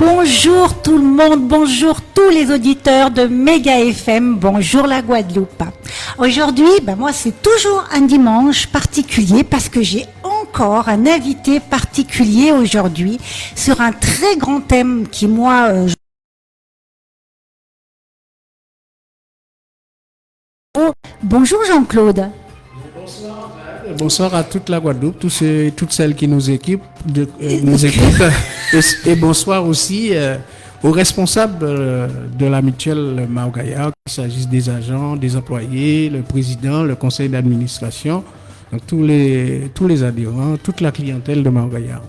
Bonjour tout le monde, bonjour tous les auditeurs de Méga FM, bonjour la Guadeloupe. Aujourd'hui, moi c'est toujours un dimanche particulier parce que j'ai encore un invité particulier aujourd'hui sur un très grand thème qui Bonjour Jean-Claude. Bonsoir à toute la Guadeloupe, tous ceux et toutes celles qui nous équipent, nous écoutent. Et bonsoir aussi aux responsables de la mutuelle Mao-Gaillard, qu'il s'agisse des agents, des employés, le président, le conseil d'administration, donc tous les adhérents, toute la clientèle de Mao-Gaillard.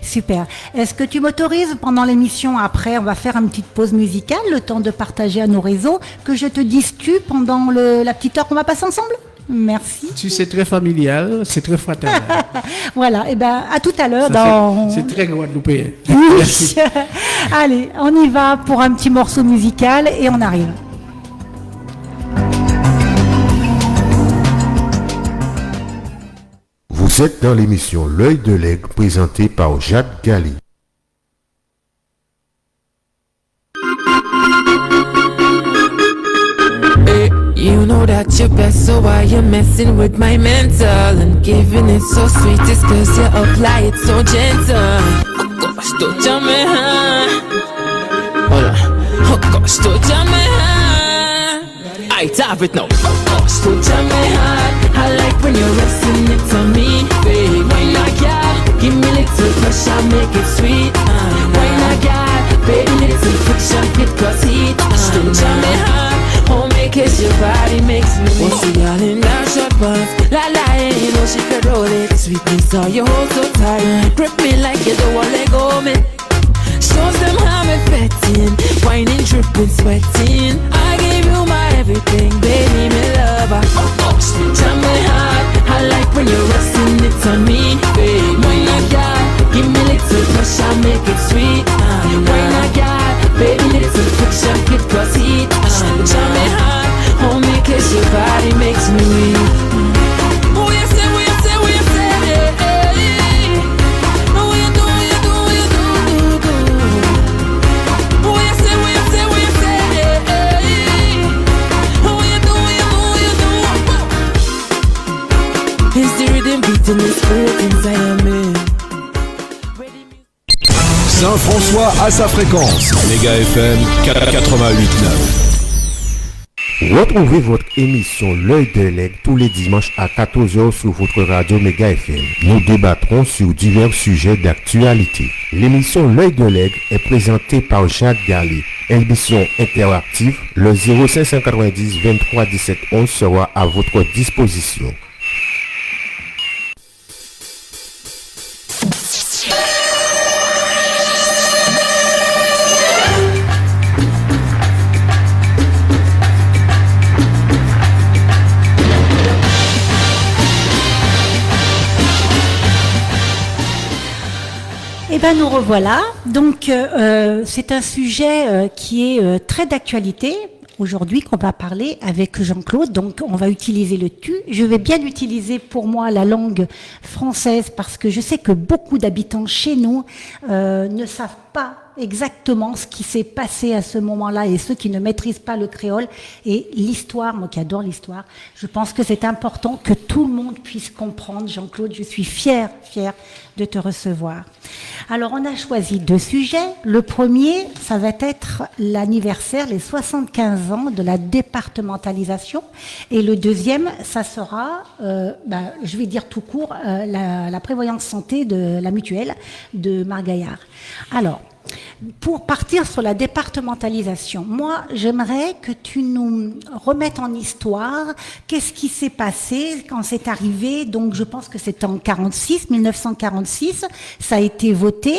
Super. Est-ce que tu m'autorises pendant l'émission, après, on va faire une petite pause musicale, le temps de partager à nos réseaux, que je te discute pendant la petite heure qu'on va passer ensemble ? Merci. C'est très familial, c'est très fraternel. Voilà, et à tout à l'heure. C'est très guadeloupéen. Oui. Allez, on y va pour un petit morceau musical et on arrive. Vous êtes dans l'émission L'œil de l'aigle présentée par Jacques Galli. You know that you're best, so why you messing with my mental and giving it so sweet? It's cause you apply it so gentle. Oh gosh, don't jam me, hold on. Oh gosh, don't jam me, I have it now. Oh gosh, don't jam me, I like when you're resting it on me, babe. Why not, girl? Give me little pressure, make it sweet. Why not, girl? Baby, little friction, it cause heat. Don't jam me, oh, cause your body makes me want to y'all in that short pants. La la, you know she could roll it. Sweetness, all you hold so tight. Grip me like you don't want to let go, man. Shows them how me fetting. Whining, dripping, sweating. I gave you my everything, baby, me lover. Oh, oh, jam me hard. I like when you're resting it on me, baby. Why not, girl? Give me little pressure, make it sweet. Why not, girl? Baby, little friction, it cause heat. Jam me hard. Oh, me kiss your body makes me weak. Oh, you say, oh, you say, oh, you say, hey, hey. Oh, you do, you do, you do, do, do. Oh, you say, oh, you say, oh, you say, hey, hey. Oh, you do, you do, you do. It's the rhythm beating the spirit inside of me. Saint-François à sa fréquence. Méga FM 88.9. Retrouvez votre émission L'œil de l'aigle tous les dimanches à 14h sur votre radio Méga FM. Nous débattrons sur divers sujets d'actualité. L'émission L'œil de l'aigle est présentée par Jacques Galli. Émission interactive, le 0590 23 17 11 sera à votre disposition. Nous revoilà. Donc, c'est un sujet qui est très d'actualité aujourd'hui qu'on va parler avec Jean-Claude. Donc, on va utiliser le tu. Je vais bien utiliser pour moi la langue française parce que je sais que beaucoup d'habitants chez nous ne savent pas exactement ce qui s'est passé à ce moment-là et ceux qui ne maîtrisent pas le créole et l'histoire, moi qui adore l'histoire, je pense que c'est important que tout le monde puisse comprendre. Jean-Claude, je suis fière de te recevoir. Alors, on a choisi 2 sujets. Le premier, ça va être l'anniversaire, les 75 ans de la départementalisation. Et le deuxième, ça sera, je vais dire tout court, la prévoyance santé de la mutuelle de Mao-Gaillard. Alors, pour partir sur la départementalisation, moi, j'aimerais que tu nous remettes en histoire qu'est-ce qui s'est passé quand c'est arrivé. Donc, je pense que c'était en 1946, ça a été voté.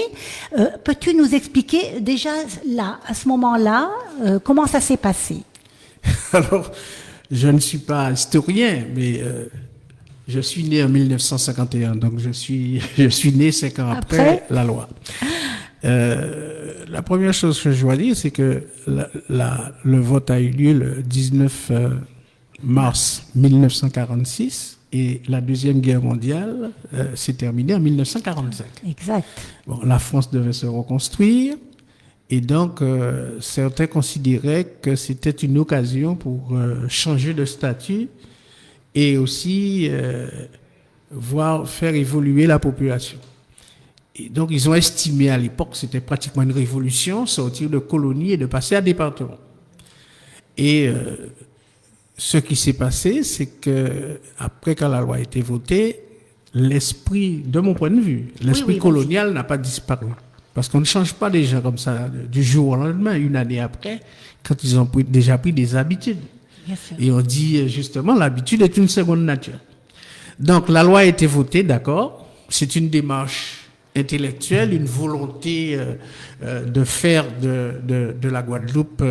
Peux-tu nous expliquer déjà là, à ce moment-là, comment ça s'est passé? Alors, je ne suis pas historien, mais je suis né en 1951, donc je suis né 5 ans après la loi. La première chose que je dois dire, c'est que le vote a eu lieu le 19 mars 1946 et la Deuxième Guerre mondiale s'est terminée en 1945. Exact. Bon, la France devait se reconstruire Et donc, certains considéraient que c'était une occasion pour changer de statut et aussi faire évoluer la population. Et donc, ils ont estimé à l'époque que c'était pratiquement une révolution, sortir de colonie et de passer à département. Et ce qui s'est passé, c'est que après, quand la loi a été votée, l'esprit, de mon point de vue, l'esprit colonial n'a pas disparu. Parce qu'on ne change pas les gens comme ça du jour au lendemain, une année après, quand ils ont déjà pris des habitudes. Et on dit justement, l'habitude est une seconde nature. Donc la loi a été votée, d'accord. C'est une démarche intellectuelle, une volonté de faire de la Guadeloupe,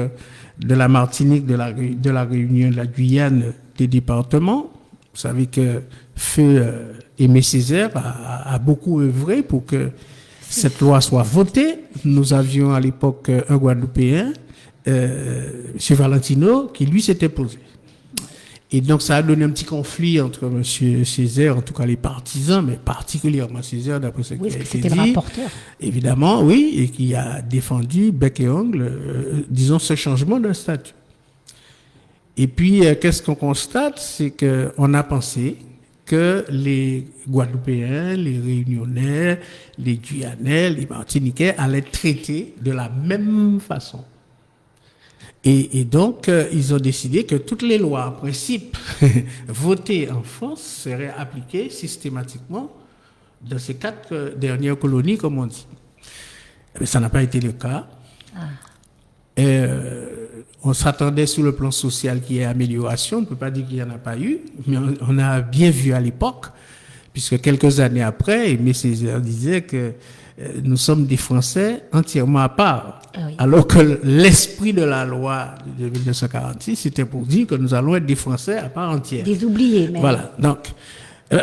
de la Martinique, de la Réunion, de la Guyane, des départements. Vous savez que Feu Aimé Césaire a beaucoup œuvré pour que cette loi soit votée. Nous avions à l'époque un Guadeloupéen, M. Valentino, qui lui s'était posé. Et donc ça a donné un petit conflit entre M. Césaire, en tout cas les partisans, mais particulièrement Césaire, d'après ce qui a été dit. C'était le rapporteur. Évidemment, oui, et qui a défendu bec et ongle, disons, ce changement de statut. Et puis, qu'est-ce qu'on constate? C'est qu'on a pensé que les Guadeloupéens, les Réunionnais, les Guyanais, les Martiniquais allaient être traités de la même façon. Et donc, ils ont décidé que toutes les lois, en principe, votées en France, seraient appliquées systématiquement dans ces 4 dernières colonies, comme on dit. Mais ça n'a pas été le cas. On s'attendait sur le plan social qu'il y ait amélioration. On ne peut pas dire qu'il n'y en a pas eu, mais on a bien vu à l'époque, puisque quelques années après, Aimé Césaire disait que nous sommes des Français entièrement à part. Alors que l'esprit de la loi de 1946, c'était pour dire que nous allons être des Français à part entière. Des oubliés, même. Voilà. Donc,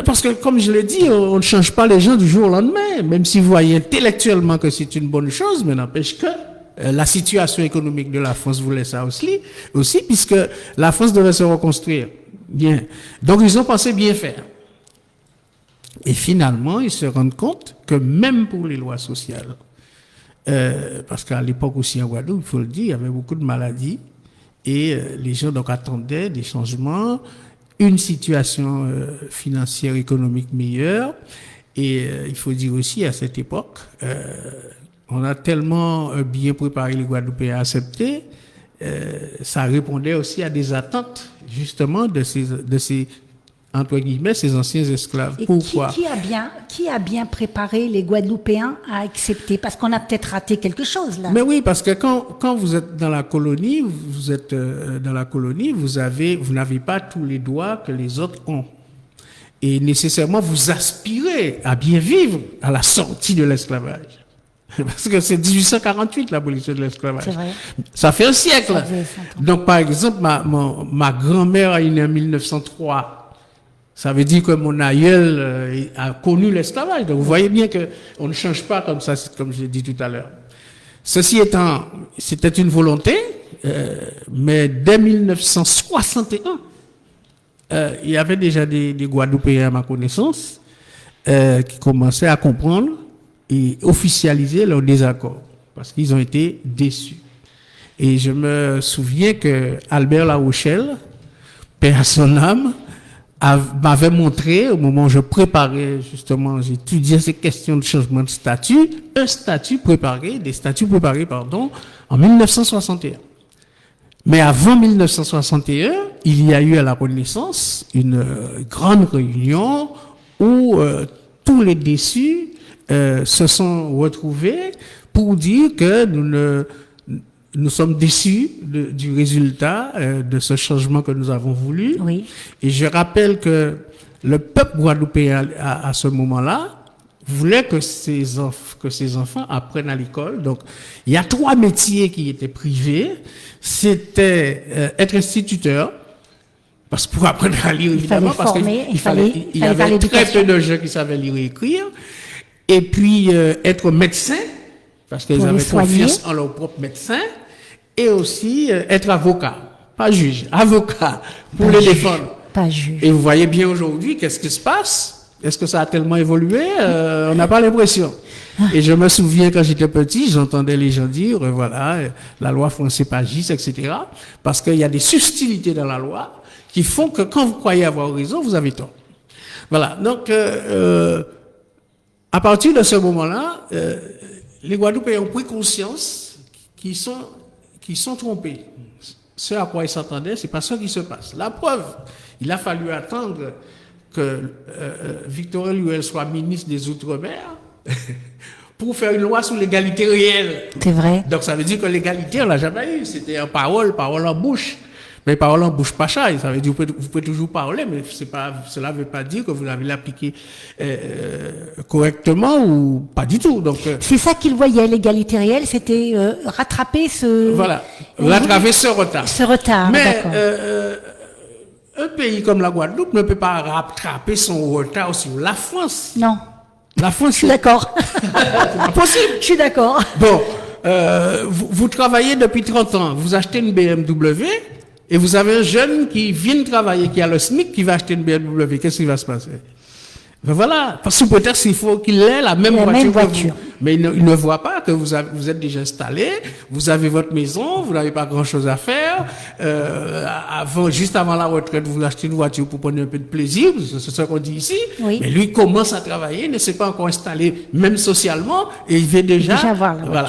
parce que, comme je l'ai dit, on ne change pas les gens du jour au lendemain, même si vous voyez intellectuellement que c'est une bonne chose, mais n'empêche que la situation économique de la France voulait ça aussi, puisque la France devait se reconstruire. Bien. Donc, ils ont pensé bien faire. Et finalement, ils se rendent compte que même pour les lois sociales, parce qu'à l'époque aussi en Guadeloupe, il faut le dire, il y avait beaucoup de maladies, et les gens donc attendaient des changements, une situation financière, économique meilleure, et il faut dire aussi, à cette époque, on a tellement bien préparé les Guadeloupéens à accepter, ça répondait aussi à des attentes, justement, de ces entre guillemets, ces anciens esclaves. Et pourquoi? Qui a bien préparé les Guadeloupéens à accepter? Parce qu'on a peut-être raté quelque chose, là. Mais oui, parce que quand vous êtes dans la colonie, vous n'avez pas tous les droits que les autres ont. Et nécessairement, vous aspirez à bien vivre à la sortie de l'esclavage. Parce que c'est 1848, l'abolition de l'esclavage. C'est vrai. Ça fait un siècle. Donc, par exemple, ma grand-mère est née en 1903. Ça veut dire que mon aïeul a connu l'esclavage. Donc, vous voyez bien qu'on ne change pas comme ça, comme je l'ai dit tout à l'heure. Ceci étant, c'était une volonté, mais dès 1961, il y avait déjà des Guadeloupéens à ma connaissance qui commençaient à comprendre et officialiser leur désaccord parce qu'ils ont été déçus. Et je me souviens que Albert La Rochelle, paix à son âme, m'avait montré, au moment où je préparais, justement, j'étudiais ces questions de changement de statut, des statuts préparés, en 1961. Mais avant 1961, il y a eu à la Renaissance une grande réunion où tous les déçus se sont retrouvés pour dire que nous sommes déçus du résultat de ce changement que nous avons voulu. Oui. Et je rappelle que le peuple guadeloupéen à ce moment-là voulait que ses enfants apprennent à l'école. Donc, il y a 3 métiers qui étaient privés. C'était être instituteur, parce que pour apprendre à lire, évidemment, parce qu'il y avait très peu de gens qui savaient lire et écrire. Et puis, être médecin, parce qu'ils avaient confiance en leur propre médecin. Et aussi être avocat, pas juge, avocat, pour les défendre. Pas juge. Et vous voyez bien aujourd'hui, qu'est-ce qui se passe? Est-ce que ça a tellement évolué? On n'a pas l'impression. Et je me souviens quand j'étais petit, j'entendais les gens dire, voilà, la loi française pagiste, etc. Parce qu'il y a des subtilités dans la loi qui font que quand vous croyez avoir raison, vous avez tort. Voilà. Donc, à partir de ce moment-là, les Guadeloupéens ont pris conscience qu'ils sont trompés. Ce à quoi ils s'attendaient, c'est pas ça qui se passe. La preuve, il a fallu attendre que Victorien Luel soit ministre des Outre-mer pour faire une loi sur l'égalité réelle. C'est vrai. Donc ça veut dire que l'égalité, on l'a jamais eu. C'était en parole en bouche. Mais parole en bouche pas ça. Ça veut dire que vous pouvez toujours parler, mais cela ne veut pas dire que vous l'avez appliqué correctement ou pas du tout. Donc c'est ça qu'il voyait, l'égalité réelle, c'était rattraper ce... Voilà, rattraper ce retard. Ce retard, mais d'accord. Un pays comme la Guadeloupe ne peut pas rattraper son retard sur la France. Non. La France, je suis d'accord. C'est pas possible. Je suis d'accord. Bon, vous travaillez depuis 30 ans, vous achetez une BMW et vous avez un jeune qui vient travailler, qui a le SMIC, qui va acheter une BMW. Qu'est-ce qui va se passer? Ben voilà, parce que peut-être il faut qu'il ait la même voiture que vous. Mais il ne voit pas que vous êtes déjà installé, vous avez votre maison, vous n'avez pas grand-chose à faire. Juste avant la retraite, vous achetez une voiture pour prendre un peu de plaisir, c'est ce qu'on dit ici. Oui. Mais lui commence à travailler, ne s'est pas encore installé, même socialement, et il veut déjà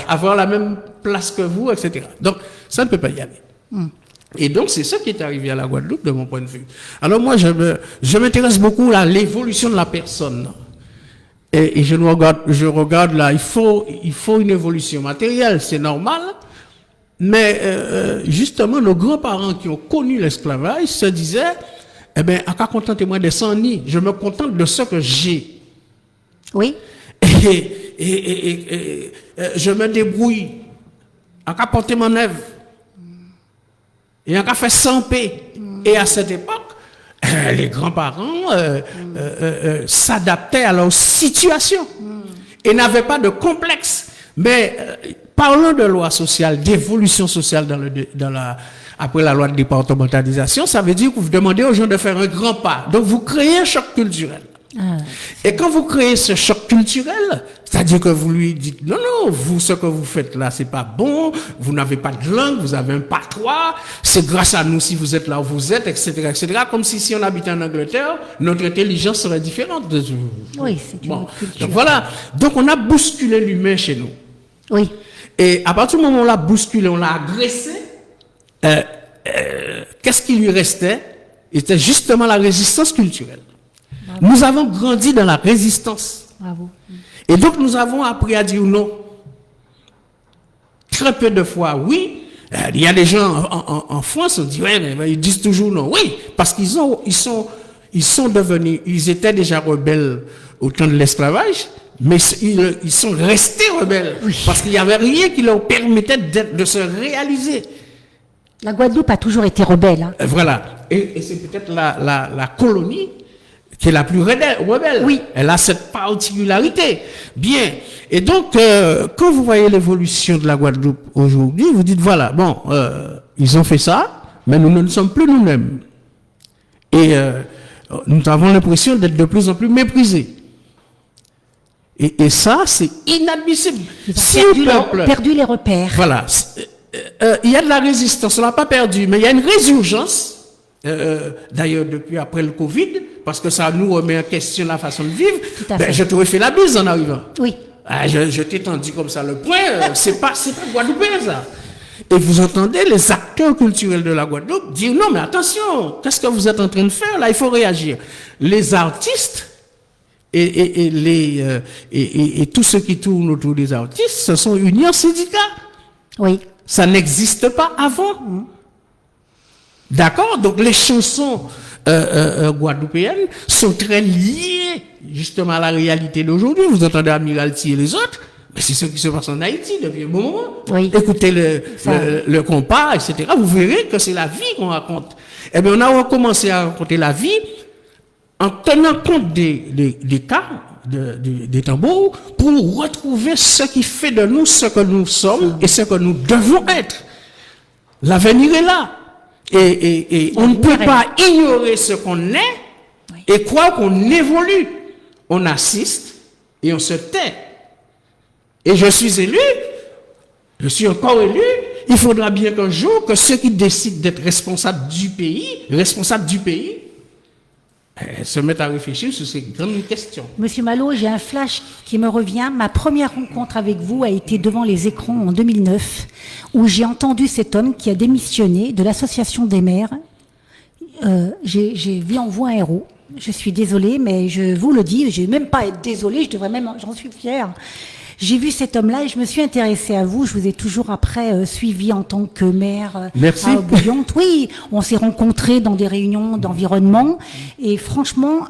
avoir la même place que vous, etc. Donc, ça ne peut pas y aller. Et donc, c'est ça qui est arrivé à la Guadeloupe, de mon point de vue. Alors moi, je m'intéresse beaucoup à l'évolution de la personne. Et je regarde là, il faut une évolution matérielle, c'est normal. Mais justement, nos grands-parents qui ont connu l'esclavage se disaient, eh bien, à quoi contenter-moi des 100 nids? Je me contente de ce que j'ai. Oui. Et je me débrouille. À quoi porter mon œuvre? Et on a fait sans paix. Et à cette époque, les grands-parents s'adaptaient à leur situation et n'avaient pas de complexe. Mais parlons de loi sociale, d'évolution sociale après la loi de départementalisation, ça veut dire que vous demandez aux gens de faire un grand pas. Donc vous créez un choc culturel. Et quand vous créez ce choc culturel, c'est-à-dire que vous lui dites non, vous, ce que vous faites là, c'est pas bon, vous n'avez pas de langue, vous avez un patois, c'est grâce à nous si vous êtes là où vous êtes, etc., etc., comme si on habitait en Angleterre, notre intelligence serait différente. Oui, c'est une culture. Donc voilà. Donc on a bousculé l'humain chez nous. Oui. Et à partir du moment où on l'a bousculé, on l'a agressé, qu'est-ce qui lui restait? C'était justement la résistance culturelle. Bravo. Nous avons grandi dans la résistance. Bravo. Et donc nous avons appris à dire non. Très peu de fois, oui. Il y a des gens en France, on dit, ouais, mais ils disent toujours non. Oui, parce qu'ils sont devenus, ils étaient déjà rebelles au temps de l'esclavage, mais ils sont restés rebelles. Oui. Parce qu'il n'y avait rien qui leur permettait de se réaliser. La Guadeloupe a toujours été rebelle. Hein. Voilà. Et c'est peut-être la colonie qui est la plus rebelle. Oui. Elle a cette particularité. Bien. Et donc, quand vous voyez l'évolution de la Guadeloupe aujourd'hui, vous dites, voilà, bon, ils ont fait ça, mais nous ne sommes plus nous-mêmes. Et nous avons l'impression d'être de plus en plus méprisés. Et ça, c'est inadmissible. Si le peuple perdu les repères. Voilà. Il y a de la résistance, on l'a pas perdu, mais il y a une résurgence. D'ailleurs, depuis après le Covid, parce que ça nous remet en question la façon de vivre, je t'aurais fait la bise en arrivant. Oui. Je t'ai tendu comme ça le poing, c'est pas Guadeloupéen ça. Et vous entendez les acteurs culturels de la Guadeloupe dire non mais attention, qu'est-ce que vous êtes en train de faire là, il faut réagir. Les artistes et tous ceux qui tournent autour des artistes se sont unis en syndicats. Oui. Ça n'existe pas avant. D'accord? Donc les chansons guadeloupéennes sont très liées justement à la réalité d'aujourd'hui. Vous entendez Admiralty et les autres, mais c'est ce qui se passe en Haïti depuis un bon moment. Oui. Écoutez le compas, etc. Vous verrez que c'est la vie qu'on raconte. Eh bien, on a recommencé à raconter la vie en tenant compte des cas, des tambours, pour retrouver ce qui fait de nous ce que nous sommes et ce que nous devons être. L'avenir est là. Et on ne peut pas ignorer ce qu'on est et croire qu'on évolue. on assiste et on se tait. Et je suis élu, je suis encore élu, il faudra bien qu'un jour que ceux qui décident d'être responsables du pays, se mettent à réfléchir sur ces grandes questions. Monsieur Malo, j'ai un flash qui me revient. Ma première rencontre avec vous a été devant les écrans en 2009, où j'ai entendu cet homme qui a démissionné de l'association des maires. J'ai vu en vous un héros. Je suis désolée, mais je vous le dis, je vais même pas être désolée, j'en suis fière. J'ai vu cet homme-là et je me suis intéressée à vous. Je vous ai toujours après suivi en tant que maire Merci. à Bouillante. Oui, on s'est rencontrés dans des réunions d'environnement et franchement,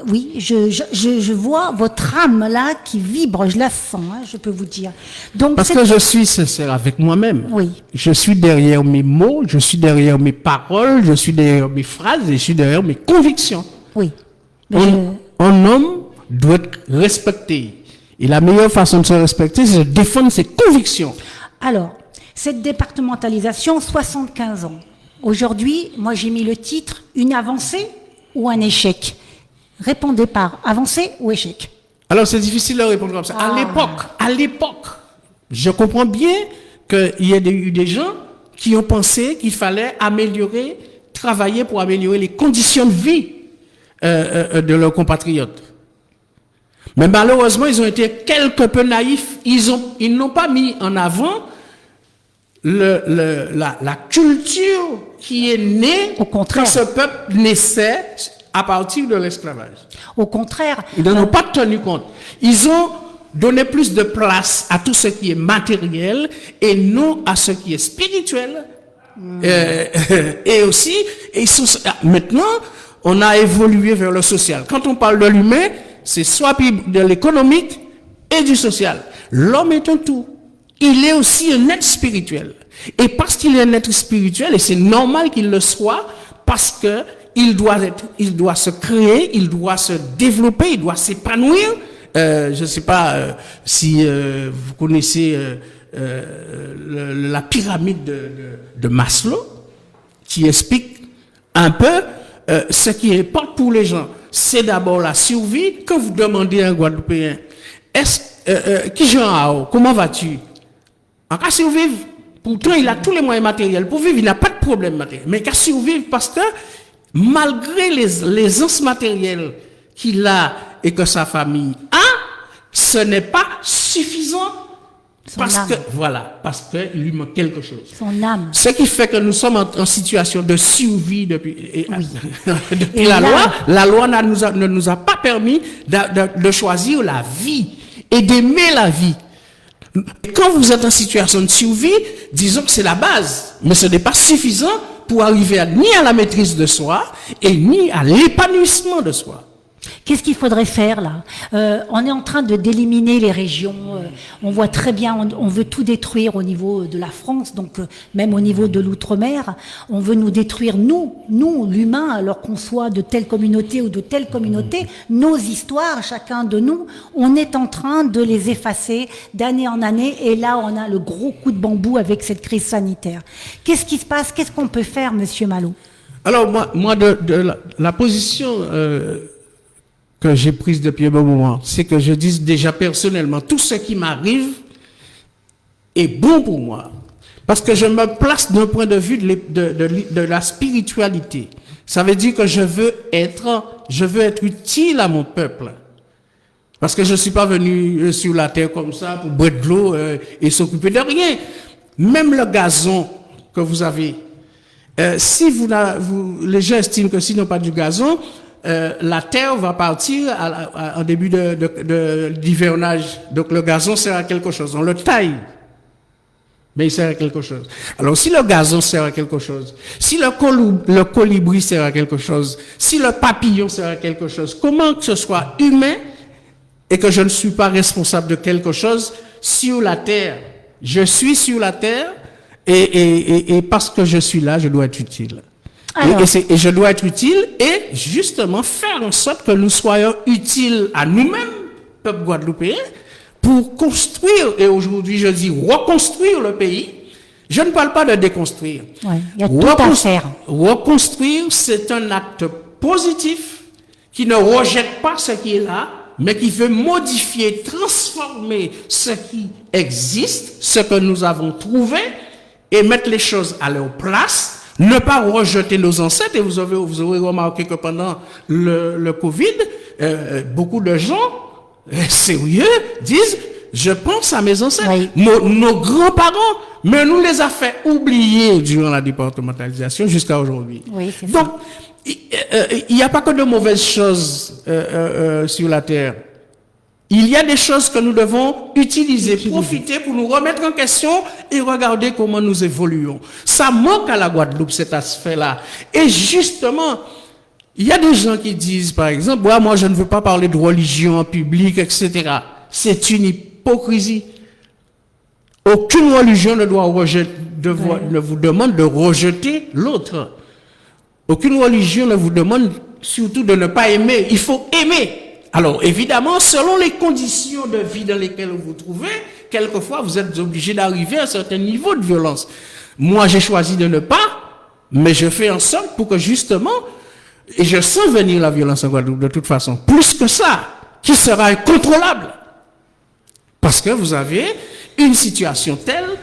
oui, je vois votre âme là qui vibre, je la sens, hein, je peux vous dire. Donc Parce que je suis sincère avec moi-même. Oui. Je suis derrière mes mots, je suis derrière mes paroles, je suis derrière mes phrases, et je suis derrière mes convictions. Oui. Mais Un homme doit être respecté. Et la meilleure façon de se respecter, c'est de défendre ses convictions. Alors, cette départementalisation, 75 ans. Aujourd'hui, moi j'ai mis le titre « Une avancée ou un échec ?» Répondez par avancée ou échec. Alors c'est difficile de répondre comme ça. À l'époque, je comprends bien qu'il y a eu des gens qui ont pensé qu'il fallait travailler pour améliorer les conditions de vie de leurs compatriotes. Mais malheureusement, ils ont été quelque peu naïfs. Ils n'ont pas mis en avant la culture qui est née Au contraire. quand ce peuple naissait à partir de l'esclavage. Au contraire. Ils n'en ont pas tenu compte. Ils ont donné plus de place à tout ce qui est matériel et non à ce qui est spirituel. Et aussi, maintenant, on a évolué vers le social. Quand on parle de l'humain, c'est soit de l'économique et du social. L'homme est un tout. Il est aussi un être spirituel. Et parce qu'il est un être spirituel, et c'est normal qu'il le soit, parce que il doit se créer, il doit se développer, il doit s'épanouir. Je ne sais pas si vous connaissez la pyramide de Maslow, qui explique un peu ce qui importe pour les gens. C'est d'abord la survie. Quand vous demandez à un Guadeloupéen, comment vas-tu? En cas survivre, pourtant il a tous les moyens matériels pour vivre, il n'a pas de problème matériel, mais qu'à survivre parce que malgré les anses matérielles qu'il a et que sa famille a, ce n'est pas suffisant. Parce qu'il lui manque quelque chose. Son âme. Ce qui fait que nous sommes en situation de survie depuis Et la loi. La loi ne nous a pas permis de choisir la vie et d'aimer la vie. Quand vous êtes en situation de survie, disons que c'est la base, mais ce n'est pas suffisant pour arriver ni à la maîtrise de soi et ni à l'épanouissement de soi. Qu'est-ce qu'il faudrait faire là? On est en train d'éliminer les régions. On voit très bien, on veut tout détruire au niveau de la France, donc même au niveau de l'outre-mer. On veut nous détruire, nous l'humain, alors qu'on soit de telle communauté ou de telle communauté. Nos histoires, chacun de nous, on est en train de les effacer d'année en année. Et là, on a le gros coup de bambou avec cette crise sanitaire. Qu'est-ce qui se passe? Qu'est-ce qu'on peut faire, Monsieur Malo? Alors moi de la position que j'ai prise depuis un bon moment, c'est que je dis déjà personnellement, tout ce qui m'arrive est bon pour moi. Parce que je me place d'un point de vue de la spiritualité. Ça veut dire que je veux être utile à mon peuple. Parce que je ne suis pas venu sur la terre comme ça pour boire de l'eau et s'occuper de rien. Même le gazon que vous avez, si les gens estiment que s'ils n'ont pas du gazon, la terre va partir en début d'hivernage. Donc le gazon sert à quelque chose. On le taille, mais il sert à quelque chose. Alors si le gazon sert à quelque chose, si le colibri sert à quelque chose, si le papillon sert à quelque chose, comment que ce soit humain et que je ne suis pas responsable de quelque chose sur la terre? Je suis sur la terre et parce que je suis là, je dois être utile. Et je dois être utile et justement faire en sorte que nous soyons utiles à nous-mêmes, peuple guadeloupéen, pour construire, et aujourd'hui je dis reconstruire le pays. Je ne parle pas de déconstruire. Ouais, il y a tout à faire. Reconstruire, c'est un acte positif qui ne rejette pas ce qui est là, mais qui veut modifier, transformer ce qui existe, ce que nous avons trouvé, et mettre les choses à leur place, ne pas rejeter nos ancêtres. Et vous aurez remarqué que pendant le Covid, beaucoup de gens sérieux disent « je pense à mes ancêtres Oui. ». Nos grands-parents, mais nous les a fait oublier durant la départementalisation jusqu'à aujourd'hui. Oui, c'est Donc, il n'y a pas que de mauvaises choses sur la terre. Il y a des choses que nous devons utiliser, profiter pour nous remettre en question et regarder comment nous évoluons. Ça manque à la Guadeloupe, cet aspect-là. Et justement, il y a des gens qui disent, par exemple, ouais, moi je ne veux pas parler de religion en public, etc. C'est une hypocrisie. Aucune religion ne vous demande de rejeter l'autre. Aucune religion ne vous demande surtout de ne pas aimer. Il faut aimer. Alors, évidemment, selon les conditions de vie dans lesquelles vous vous trouvez, quelquefois, vous êtes obligé d'arriver à un certain niveau de violence. Moi, j'ai choisi de ne pas, mais je fais en sorte pour que, justement, et je sens venir la violence en Guadeloupe de toute façon, plus que ça, qui sera incontrôlable. Parce que vous avez une situation telle,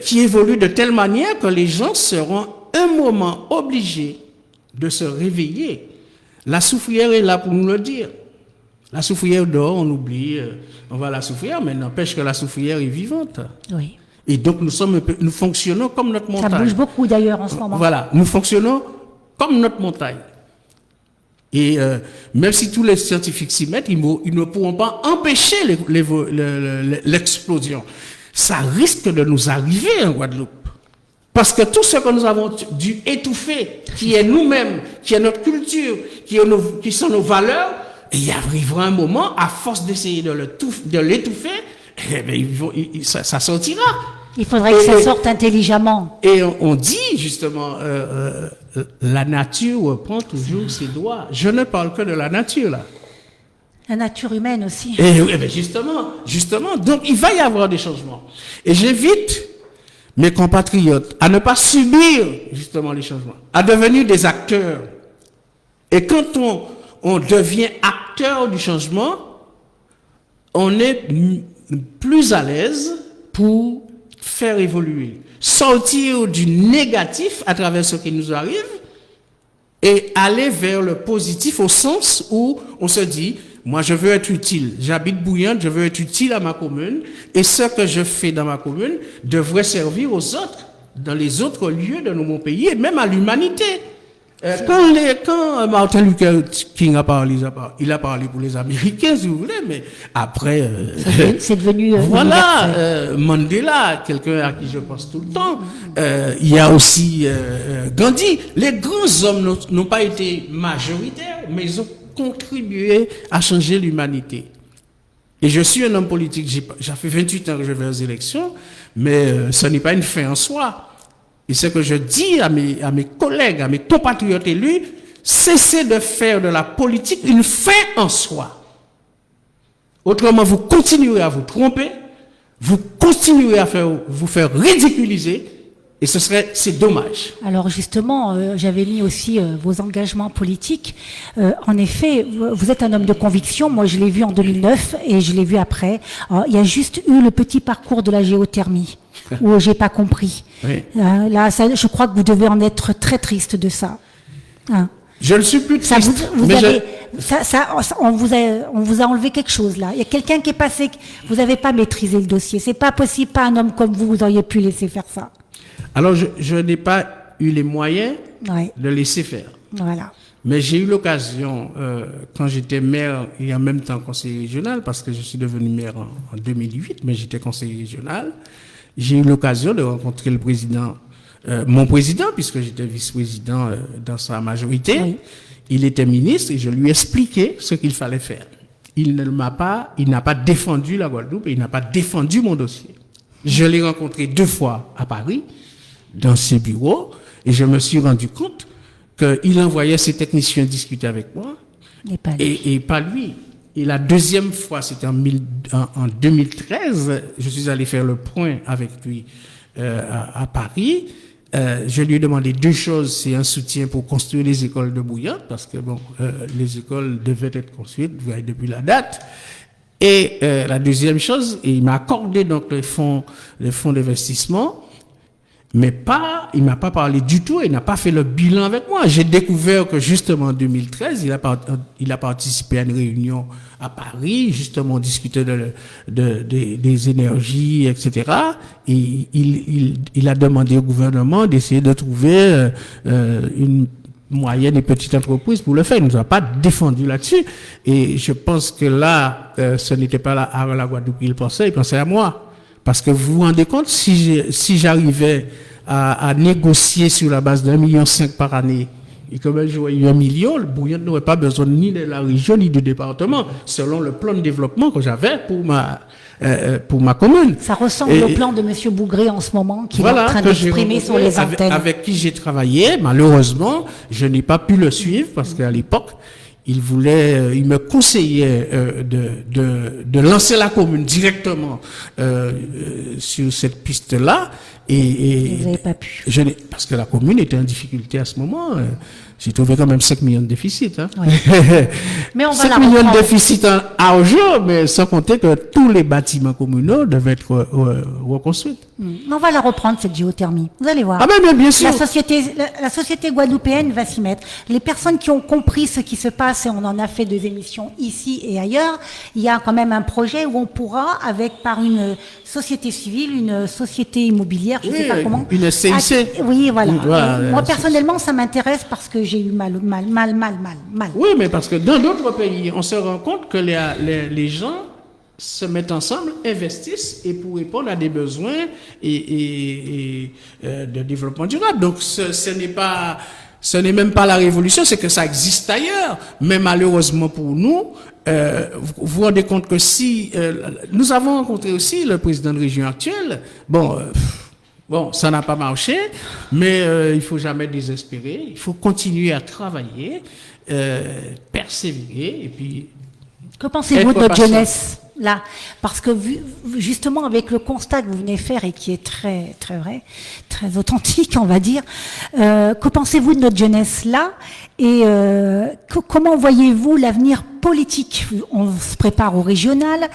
qui évolue de telle manière que les gens seront un moment obligés de se réveiller. La soufrière est là pour nous le dire. La soufrière dort, on oublie, on va à la soufrière, mais n'empêche que la soufrière est vivante. Oui. Et donc nous fonctionnons comme notre montagne. Ça bouge beaucoup d'ailleurs en ce moment. Voilà, nous fonctionnons comme notre montagne. Et même si tous les scientifiques s'y mettent, ils ne pourront pas empêcher l'explosion. Ça risque de nous arriver en Guadeloupe. Parce que tout ce que nous avons dû étouffer, qui est nous-mêmes, qui est notre culture, qui sont nos valeurs, il arrivera un moment, à force d'essayer de l'étouffer, eh bien, ça sortira. Il faudrait que ça sorte intelligemment. Et on dit justement, la nature reprend toujours ses droits. Je ne parle que de la nature là. La nature humaine aussi. Et bien justement, donc il va y avoir des changements. Et j'invite mes compatriotes à ne pas subir justement les changements, à devenir des acteurs. Et quand on devient acteur du changement, on est plus à l'aise pour faire évoluer, sortir du négatif à travers ce qui nous arrive et aller vers le positif au sens où on se dit, moi je veux être utile, j'habite Bouillante, je veux être utile à ma commune et ce que je fais dans ma commune devrait servir aux autres, dans les autres lieux de mon pays et même à l'humanité. Quand Martin Luther King a parlé, il a parlé pour les Américains, si vous voulez, mais après... c'est devenu... voilà, Mandela, quelqu'un à qui je pense tout le temps. Il y a aussi Gandhi. Les grands hommes n'ont pas été majoritaires, mais ils ont contribué à changer l'humanité. Et je suis un homme politique, j'ai fait 28 ans que je vais aux élections, mais ce n'est pas une fin en soi. Et ce que je dis à mes collègues, à mes compatriotes élus, cessez de faire de la politique une fin en soi. Autrement, vous continuerez à vous tromper, vous continuerez à vous faire ridiculiser, et c'est dommage. Alors justement, j'avais mis aussi vos engagements politiques. En effet, vous êtes un homme de conviction. Moi, je l'ai vu en 2009 et je l'ai vu après. Alors, il y a juste eu le petit parcours de la géothermie où j'ai pas compris. Oui. Là, je crois que vous devez en être très triste de ça. Hein. Je ne suis plus triste. On vous a enlevé quelque chose là. Il y a quelqu'un qui est passé. Vous n'avez pas maîtrisé le dossier. C'est pas possible. Pas un homme comme vous auriez pu laisser faire ça. Alors, je n'ai pas eu les moyens de laisser faire. Voilà. Mais j'ai eu l'occasion, quand j'étais maire et en même temps conseiller régional, parce que je suis devenu maire en 2008, mais j'étais conseiller régional, j'ai eu l'occasion de rencontrer le président, mon président, puisque j'étais vice-président dans sa majorité. Oui. Il était ministre et je lui ai expliqué ce qu'il fallait faire. Il n'a pas défendu la Guadeloupe et il n'a pas défendu mon dossier. Je l'ai rencontré 2 fois à Paris, dans ses bureaux, et je me suis rendu compte qu'il envoyait ses techniciens discuter avec moi, et pas lui. Et la deuxième fois, c'était en 2013, je suis allé faire le point avec lui à Paris. je lui ai demandé 2 choses. C'est un soutien pour construire les écoles de bouillante, parce que bon, les écoles devaient être construites depuis la date. Et la deuxième chose, il m'a accordé donc les fonds d'investissement, mais il m'a pas parlé du tout, il n'a pas fait le bilan avec moi. J'ai découvert que justement en 2013, il a participé à une réunion à Paris, justement on discutait des énergies, etc. Et il a demandé au gouvernement d'essayer de trouver une moyenne et petite entreprise pour le faire. Il ne nous a pas défendu là-dessus. Et je pense que là, ce n'était pas à la Guadeloupe qu'il pensait, il pensait à moi. Parce que vous vous rendez compte, si j'arrivais à négocier sur la base d'1,5 million par année, et que ben, j'aurais eu 1 million, le bouillon n'aurait pas besoin ni de la région, ni du département, selon le plan de développement que j'avais pour ma commune. Ça ressemble au plan de M. Bougré en ce moment, qui est en train d'exprimer sur les antennes. Avec qui j'ai travaillé, malheureusement, je n'ai pas pu le suivre, parce qu'à l'époque, il me conseillait de lancer la commune directement sur cette piste-là, et vous n'avez pas pu. Parce que la commune était en difficulté à ce moment. J'ai trouvé quand même 5 millions de déficit. Hein. Oui. Mais on va 5 millions de déficit en argent, mais sans compter que tous les bâtiments communaux devaient être reconstruits. On va la reprendre, cette géothermie. Vous allez voir. Ah ben, bien sûr. La société guadeloupéenne va s'y mettre. Les personnes qui ont compris ce qui se passe, et on en a fait 2 émissions ici et ailleurs, il y a quand même un projet où on pourra, par une société civile, une société immobilière, je ne sais pas comment. Une SCIC. Oui, voilà. Moi, c'est personnellement, ça m'intéresse parce que j'ai eu mal. Oui, mais parce que dans d'autres pays, on se rend compte que les gens se mettent ensemble, investissent et pour répondre à des besoins et de développement durable. Donc, ce n'est même pas la révolution, c'est que ça existe ailleurs. Mais malheureusement pour nous, vous vous rendez compte que si nous avons rencontré aussi le président de région actuel, bon, ça n'a pas marché, mais il faut jamais désespérer. Il faut continuer à travailler, persévérer et puis. Que pensez-vous de notre jeunesse là? Parce que justement avec le constat que vous venez faire et qui est très très vrai, très authentique, on va dire, que pensez-vous de notre jeunesse là? Et comment voyez-vous l'avenir politique? On se prépare au régional.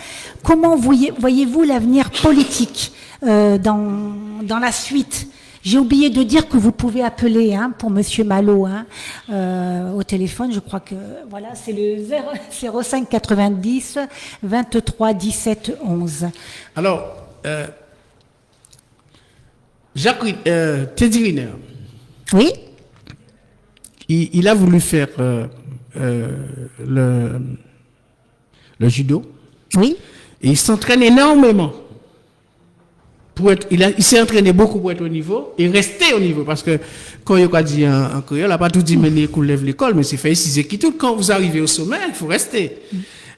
Comment voyez-vous l'avenir politique dans la suite? J'ai oublié de dire que vous pouvez appeler pour Monsieur Malo au téléphone. Je crois que voilà, c'est le 05 90 23 17 11. Alors, Teddy Riner. Oui. Il a voulu faire le judo. Oui. Et il s'entraîne énormément. Il s'est entraîné beaucoup pour être au niveau et rester au niveau. Parce que, quand il a dit en créole, il n'a pas tout dit, mais qu'on lève l'école, mais c'est fait ici qui tout. Quand vous arrivez au sommet, il faut rester.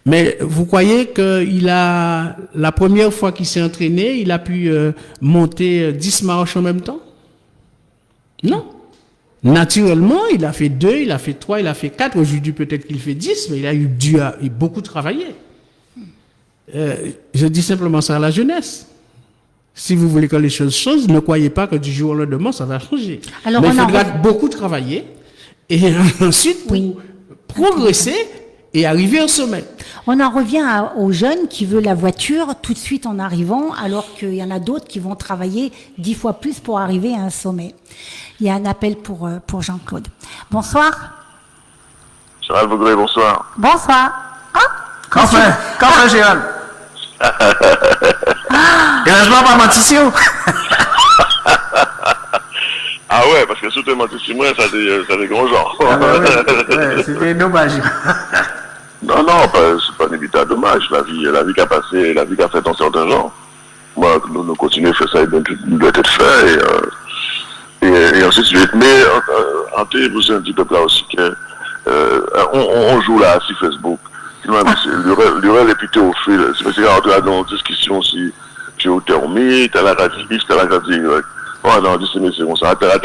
Mais vous croyez que la première fois qu'il s'est entraîné, il a pu monter 10 marches en même temps? Non. Naturellement, il a fait 2, il a fait 3, il a fait 4. Aujourd'hui, peut-être qu'il fait 10, mais il a dû beaucoup travailler. Je dis simplement ça à la jeunesse. Si vous voulez que les choses changent, ne croyez pas que du jour au lendemain, ça va changer. Alors, mais il faudra beaucoup travailler et ensuite progresser et arriver au sommet. On en revient aux jeunes qui veulent la voiture tout de suite en arrivant, alors qu'il y en a d'autres qui vont travailler 10 fois plus pour arriver à un sommet. Il y a un appel pour Jean-Claude. Bonsoir. Gérald Bougré, bonsoir. Bonsoir. Qu'en fait, Gérald? Heureusement pas Matissio. Ah ouais, parce que sous tes Matissio, ça des gros genres. C'était dommage. Non, c'est pas un évitant dommage. La vie qui a passé, la vie qui a fait dans certains genres. Moi, nous continuons à faire ça, il doit être fait. Et ensuite, mais en télé, vous savez un petit peu là aussi que on joue là sur Facebook. L'URL est plutôt au fil. C'est parce qu'il y a dans discussion si géothermie, t'as la radio X, t'as la radio Y. Bon, dans 10 minutes, c'est comme ça. Bon,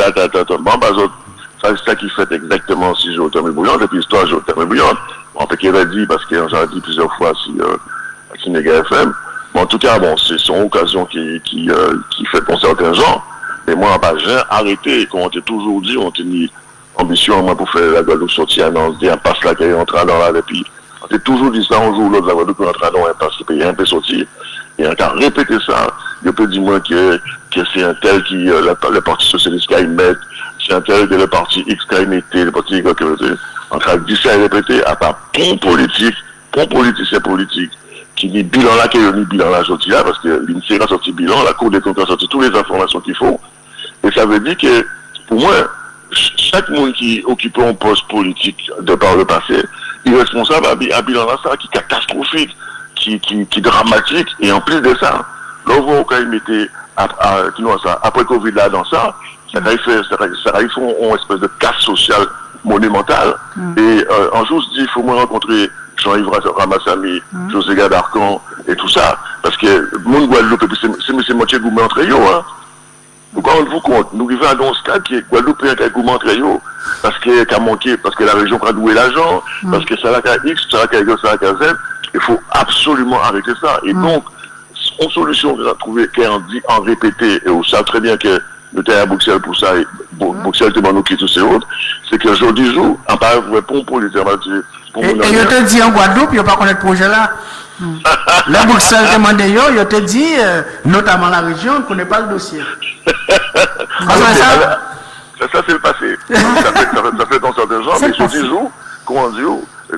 c'est ça qui fait exactement si géothermie bouillante, et puis histoire géothermie bouillante. En fait, qu'il a dit, parce que j'en ai dit plusieurs fois si Mega FM. Bon, en tout cas, c'est son occasion qui fait pour certains gens. Et moi, j'ai arrêté, comme on t'a toujours dit, on t'a mis ambition, moi, pour faire la Guadeloupe sortir, on se dit, un passe là, qui est entré dans là, et puis, on t'a toujours dit ça, un jour ou l'autre, la Guadeloupe est entrée dans un passe, et un peu sorti. Et on a répété ça, je peux dire, moi, que c'est un tel qui, le Parti Socialiste qui a mis, c'est un tel que le Parti X qui a mis, le Parti Y qui a mis, on a dit ça et répété, à part bon politicien politique, qui dit bilan là, qui a mis bilan là, sorti là, parce que l'INSEE a sorti bilan, la Cour des comptes a sorti toutes les informations qu'il faut. Et ça veut dire que, pour moi, chaque monde qui occupe un poste politique de par le passé, il est responsable à bilan là, ça, qui est catastrophique, qui dramatique, et en plus de ça, là, on voit quand il mettait, après Covid là, dans ça arrive une espèce de casse sociale monumentale. Et un jour, je dis, il faut me rencontrer Jean-Yves Ramassami, José Gadarcan et tout ça. Parce que mon Guadeloupe, c'est moitié gourmet entre eux, hein. Donc, rendez-vous compte, nous vivons dans ce cas qui est Guadeloupe et un gourmet entre eux, parce qu'il a manqué, parce que la région a doué l'argent, parce que ça a X, ça a Y, ça a Z. Il faut absolument arrêter ça. Et donc, une solution qu'on a trouvée, qui est en répété, et on sait très bien que nous sommes à Bruxelles pour ça, et Bruxelles te nous qui tous ces autres, c'est que jour du jour, en parlant pour les dramatiques. Et je te dis en Guadeloupe, il n'y a pas connaître le projet là. La Bruxelles demande, je te dis, notamment la région, on ne connaît pas le dossier. Ça, c'est le passé. Ça fait dans certains gens, mais jour du jour, comment dire,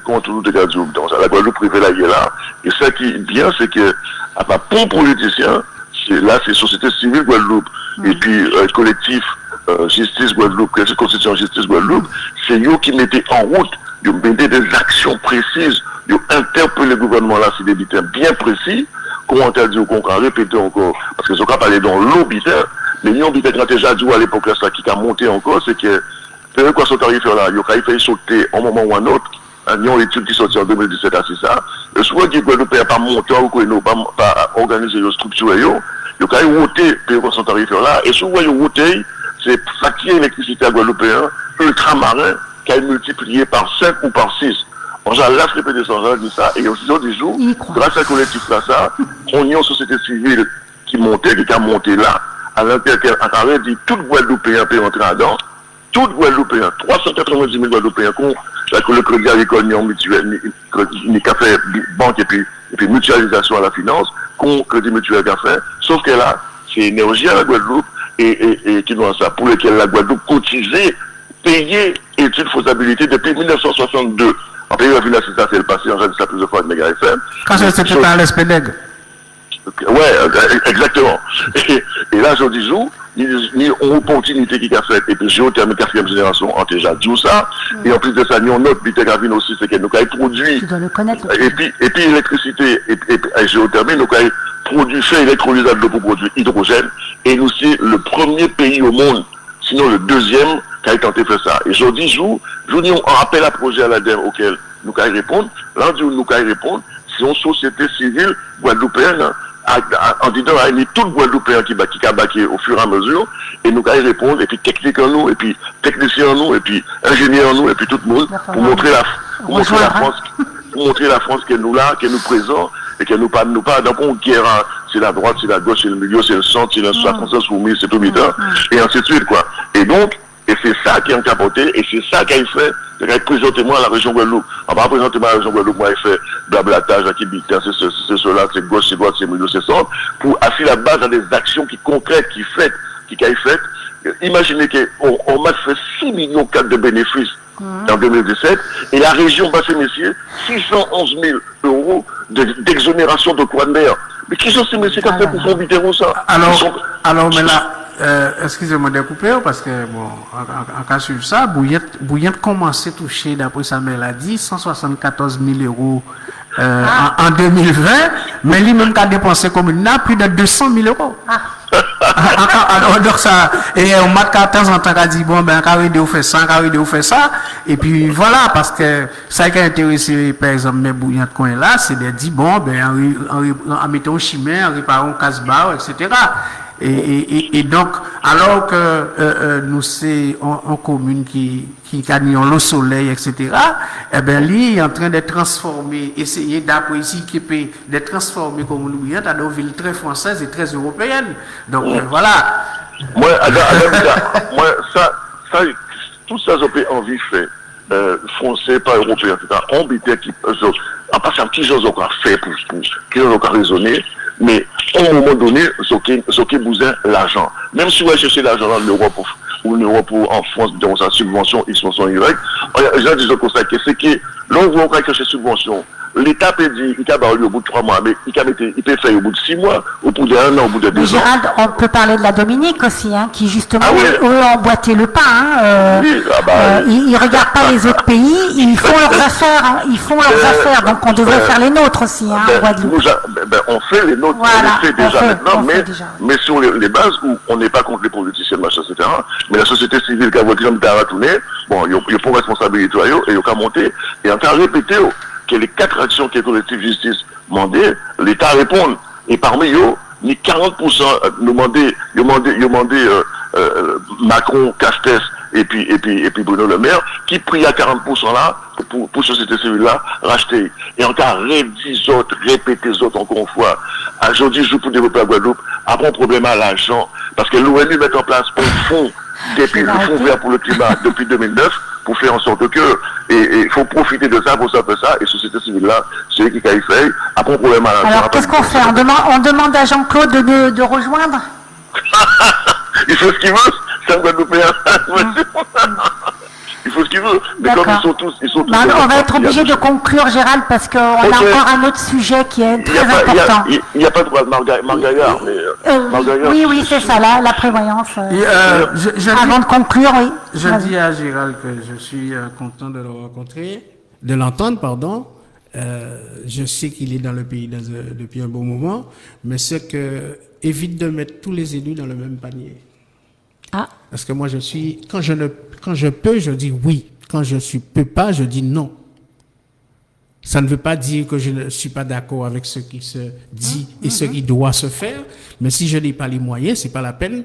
comment toujours te dire, la Guadeloupe privée là, il est là. Et ce qui est bien, c'est que, à part pour politicien, là, c'est Société Civile Guadeloupe, et puis collectif Justice Guadeloupe, Constitution Justice Guadeloupe, c'est eux qui mettaient en route, ils mettaient des actions précises, ils interpellent le gouvernement là sur des bitins bien précis, comment on t'a dit, qu'on a répété encore, parce qu'ils ont pas parlé dans l'eau bitin, mais nous, bitin, quand déjà dit à l'époque là, ça qui a monté encore, c'est que, c'est quoi ce tarif là, ils ont fait sauter un moment ou un autre. Il y a une étude qui sortit en 2017 à ça. Et souvent, les Guadeloupe n'a pas monté ou pas organisé une structure. Il y a voté pour son tarif là. Et souvent, il y a voté, c'est facture électricité à Guadeloupéen, ultramarin, qui a multiplié par 5 ou par 6. On a là répété ça, on a dit ça. Et aussi, du jour, grâce à un collectif là, ça, on y a une société civile qui montait, qui a monté là, à l'intérieur, à travers dit tout Guadeloupéen peut entrer là-dedans. Tout Guadeloupéen, 390 000 Guadeloupéens, le crédit agricole, ni café, banque et puis mutualisation à la finance, qu'on crédit mutuel café, sauf que là, c'est énergie à la Guadeloupe et qui doit ça, pour lequel la Guadeloupe cotisait, payait études faisabilité depuis 1962. En pays de finance, ça c'est le passé, en j'ai dit ça plusieurs fois avec Méga FM. Quand c'était par l'SPDEG. Ouais, exactement. Et là, je dis, il y a une opportunité qui a fait, et puis géothermie 4e génération, on a déjà dit ça, et en plus de ça, il y a une autre bitégravine aussi, c'est que nous avons produit, et puis électricité, et géothermie, nous avons produit fait électrolysable pour produire hydrogène, et nous c'est le premier pays au monde, sinon le deuxième, qui a tenté de faire ça. Et je dis, on appelle à projet à l'ADER auquel nous allons répondre, là, nous allons répondre, c'est une société civile guadeloupéenne, en disant à tout le Guadeloupéen qui a baqué au fur et à mesure, et nous allons répondre, et puis technique en nous, et puis technicien en nous, et puis ingénieur en nous, et puis tout le monde, pour montrer la France que nous là, que nous présents, et que nous pas dans une guerre, c'est la droite, c'est la gauche, c'est le milieu, c'est le centre, c'est le français soumis, c'est tout le et ainsi de suite, quoi. Et donc, et c'est ça qui est capoté, et c'est ça qu'il a fait, il a présenté moi à la région Guadeloupe. On va présenter moi à la région Guadeloupe, moi il fait blablatage, à qui bitin, c'est cela, c'est gauche, c'est droite, c'est milieu, c'est centre, pour assurer la base à des actions qui concrètes, qui a fait. Imaginez qu'on m'a fait 6,4 millions de bénéfices en 2017, et la région Bassin-Messier, 611 000 euros d'exonération de droits de mer. Mais qui sont ces messieurs qui ont fait pour faire Biterro ça? Alors, mais là, excusez-moi de couper, parce que, bon, en cas sur ça, Bouillette commençait à toucher, d'après sa mère l'a dit, 174 000 euros en 2020, mais lui-même qui a dépensé comme une plus de 200 000 euros. Alors, donc ça, et on m'a de temps en temps dit, bon, ben, carré de fait ça, et puis voilà, parce que ça qui a intéressé, par exemple, mes Bouillette qu'on est là, c'est de dire, bon, ben, en mettant un chimère, en réparant un casse-barre, etc. Et donc, alors que nous c'est en commune qui gagne le soleil, etc., eh bien, lui est en train de transformer, essayer d'après ici, de transformer comme nous dans une ville très française et très européenne. Donc, voilà. Moi, ça, tout ça, j'ai envie de faire. Français, pas européen, etc. On bêtait qui, à part ça, qui j'ose encore faire pour qui j'ose encore raisonner, mais à un moment donné, ce qui besoin l'argent. Même si on va chercher l'argent en Europe ou en Europe ou en France, dans sa subvention, X, subvention Y, j'ai dit comme ça, c'est que l'on voit encore chercher subvention. L'État peut dire, il peut au bout de 3 mois, mais il peut faire au bout de 6 mois, au bout d'1 an, au bout de 2 ans. Gérald, on peut parler de la Dominique aussi, hein, qui justement, eux, ont emboîté le pas. Hein, ils ne regardent pas les autres pays, ils font leurs affaires. Hein, ils font leurs affaires, donc on devrait faire les nôtres aussi, hein, en Guadeloupe. On fait les nôtres, voilà, on les fait déjà maintenant, mais sur les bases où on n'est pas contre les politiciens, machin, etc. Mais la société civile qui a voté comme Daratoune, bon, il y a pour responsabilité, et il y a qu'à monter, et en train de répéter, que les 4 actions que la collective justice demandait, l'État répond. Et parmi eux, ni 40% demandé Macron, Castex et puis Bruno Le Maire, qui prit à 40% là pour la société civile là racheter. Et encore répéter les autres encore une fois. Aujourd'hui, je joue pour développer la Guadeloupe. Après un problème à l'argent, parce que l'ONU met en place un fonds depuis le fonds vert pour le climat depuis 2009 pour faire en sorte que il faut profiter de ça pour ça, et société civile là, c'est eux qui fait. Après un problème à l'argent. Alors qu'est-ce qu'on fait? On demande à Jean-Claude de rejoindre. Il fait ce qu'il veut, c'est un Guadeloupéen. Il faut ce qu'il veut. Mais comme ils sont tous on va être obligé de conclure, Gérald, parce qu'on a encore un autre sujet qui est très important. Il n'y a pas de droit de Margaillard. Oui, c'est ça, la prévoyance. Avant de conclure, oui. Je dis à Gérald que je suis content de le rencontrer, de l'entendre, pardon. Je sais qu'il est dans le pays depuis un bon moment, mais c'est que évite de mettre tous les élus dans le même panier. Parce que moi, quand je peux, je dis oui. Quand je ne peux pas, je dis non. Ça ne veut pas dire que je ne suis pas d'accord avec ce qui se dit et ce qui doit se faire. Mais si je n'ai pas les moyens, c'est pas la peine.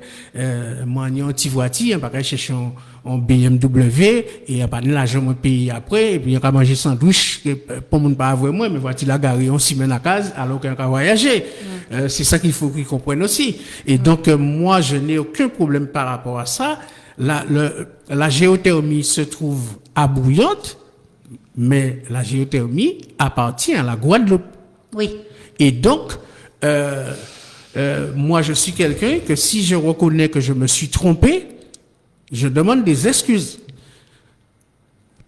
Moi, il y a un petit voiture, pas chercher un BMW, et il n'y a pas de l'argent à payer après, et puis il y a manger sandwich, pour ne pas avoir moins, mais voiture la garée, on s'y met à case, alors qu'il y a voyager. C'est ça qu'il faut qu'ils comprennent aussi. Et donc, moi, je n'ai aucun problème par rapport à ça. La géothermie se trouve à Bouillante, mais la géothermie appartient à la Guadeloupe. Oui. Et donc, moi, je suis quelqu'un que si je reconnais que je me suis trompé, je demande des excuses.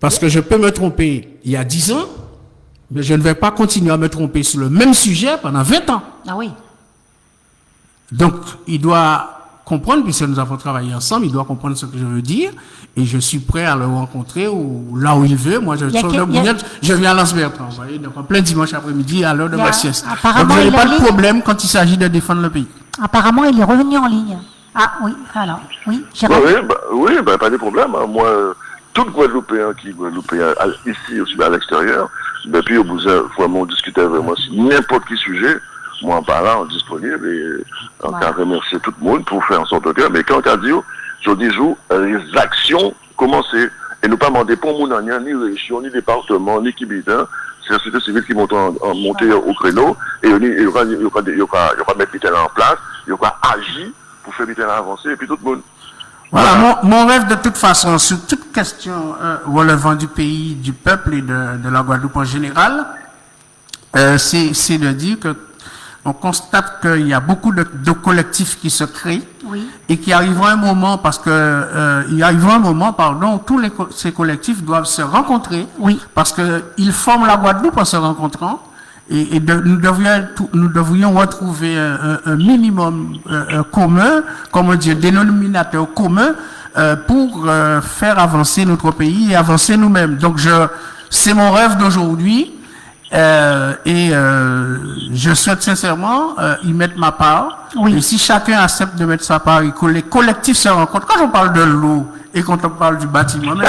Parce que je peux me tromper il y a 10 ans, mais je ne vais pas continuer à me tromper sur le même sujet pendant 20 ans. Ah oui. Donc, il doit comprendre, puisque nous avons travaillé ensemble, il doit comprendre ce que je veux dire, et je suis prêt à le rencontrer là où il veut. Moi, je sors de Bougnette, je viens à Lance-Bertrand, vous voyez, donc en plein dimanche après-midi, à l'heure de ma sieste. Donc, je n'ai pas de problème quand il s'agit de défendre le pays. Apparemment, il est revenu en ligne. Ah oui, alors, oui, Gérald. Oui, pas de problème. Moi, tout Guadeloupéen qui est Guadeloupéen, ici, aussi à l'extérieur, depuis au bout vraiment discuter avec moi sur n'importe quel sujet. Moi, en parlant, disponible, et on a remercié tout le monde pour faire en sorte que, mais quand on a dit, je dis, les actions commencer, et ne pas demander pour mon année, ni région, ni département, ni Kibitin, c'est la société civile qui monte au créneau, et il y aura mettre Bitel en place, il y aura agir pour faire Bitel avancer, et puis tout le monde. Voilà, mon rêve de toute façon, sur toute question relevant du pays, du peuple et de la Guadeloupe en général, c'est de dire que on constate qu'il y a beaucoup de collectifs qui se créent et qui arriveront un moment, où ces collectifs doivent se rencontrer, parce qu'ils forment la Guadeloupe en se rencontrant, et nous devrions retrouver un minimum commun, comme dire, dénominateur commun, pour faire avancer notre pays et avancer nous-mêmes. Donc c'est mon rêve d'aujourd'hui. Je souhaite sincèrement y mettre ma part. Et si chacun accepte de mettre sa part et que les collectifs se rencontrent, quand on parle de l'eau et quand on parle du bâtiment, mais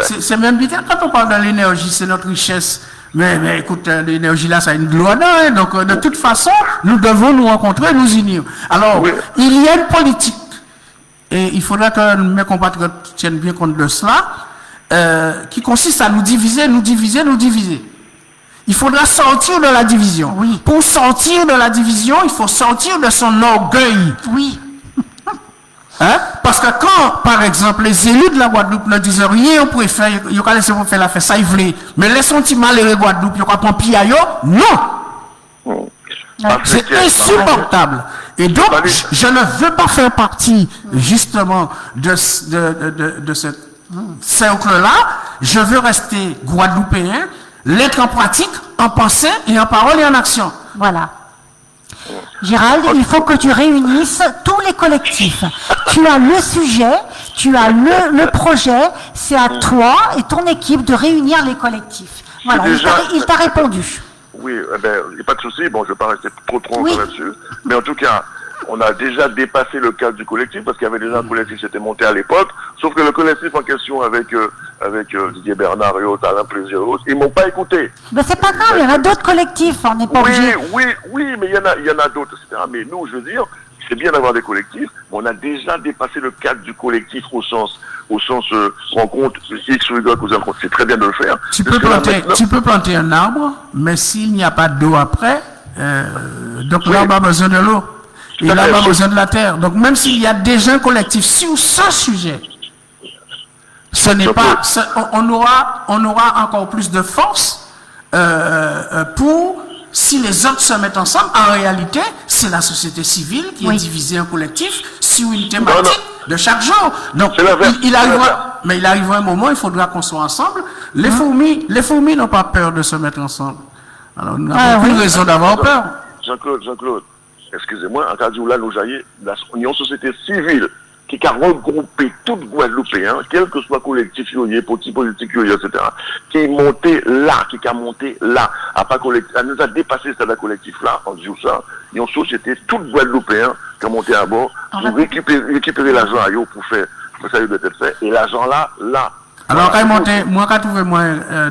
c'est même bien, quand on parle de l'énergie, c'est notre richesse. Mais écoute, l'énergie là, ça a une loi dedans, hein, donc de toute façon, nous devons nous rencontrer, nous unir. Alors, il y a une politique, et il faudra que mes compatriotes tiennent bien compte de cela, qui consiste à nous diviser. Il faudra sortir de la division. Pour sortir de la division, il faut sortir de son orgueil. Hein? Parce que quand, par exemple, les élus de la Guadeloupe ne disent rien, on pourrait faire, ils ont laissé faire la fête, ça ils voulaient. Mais les sentiments, les Guadeloupe, ils ont prendre pied non! C'est insupportable. Et donc, je ne veux pas faire partie, justement, de ce cercle-là. Je veux rester guadeloupéen, l'être en pratique, en pensée et en parole et en action. Voilà. Gérald, il faut que tu réunisses tous les collectifs. Tu as le sujet, tu as le projet, c'est à toi et ton équipe de réunir les collectifs. Voilà, il t'a répondu. Oui, il n'y a pas de souci. Bon, je ne vais pas rester trop là-dessus. Mais en tout cas, on a déjà dépassé le cadre du collectif parce qu'il y avait déjà un collectif qui s'était monté à l'époque. Sauf que le collectif en question avec Didier Bernard et autres, Alain Plaisir et autres, ils ne m'ont pas écouté. Mais c'est pas grave, il y en a d'autres collectifs, on n'est pas obligé. Oui, mais il y en a d'autres, etc. Mais nous, je veux dire, c'est bien d'avoir des collectifs, mais on a déjà dépassé le cadre du collectif au sens rencontre X ou Y ou Z. C'est très bien de le faire. Tu peux planter un arbre, mais s'il n'y a pas d'eau après, donc l'arbre a besoin de l'eau. Et l'arbre a besoin de la terre. Donc même s'il y a déjà un collectif sur ce sujet, ce n'est pas, on aura encore plus de force pour, si les autres se mettent ensemble, en réalité, c'est la société civile qui est divisée en collectif sur une thématique de chaque jour. Donc, il arrivera un moment, il faudra qu'on soit ensemble. Les fourmis n'ont pas peur de se mettre ensemble. Alors, nous n'avons aucune raison d'avoir peur. Jean-Claude, excusez-moi, en cas où là, nous jaillit, une société civile qui a regroupé tout Guadeloupéen, quel que soit collectif, politique, etc., qui est monté là, qui a monté là, elle nous a dépassé ce collectif-là, en disant ça, et en société, tout Guadeloupéen qui a monté à bord, pour récupérer l'argent à eux pour faire ça, il doit être fait, et l'argent là. Alors, moi, quand je trouve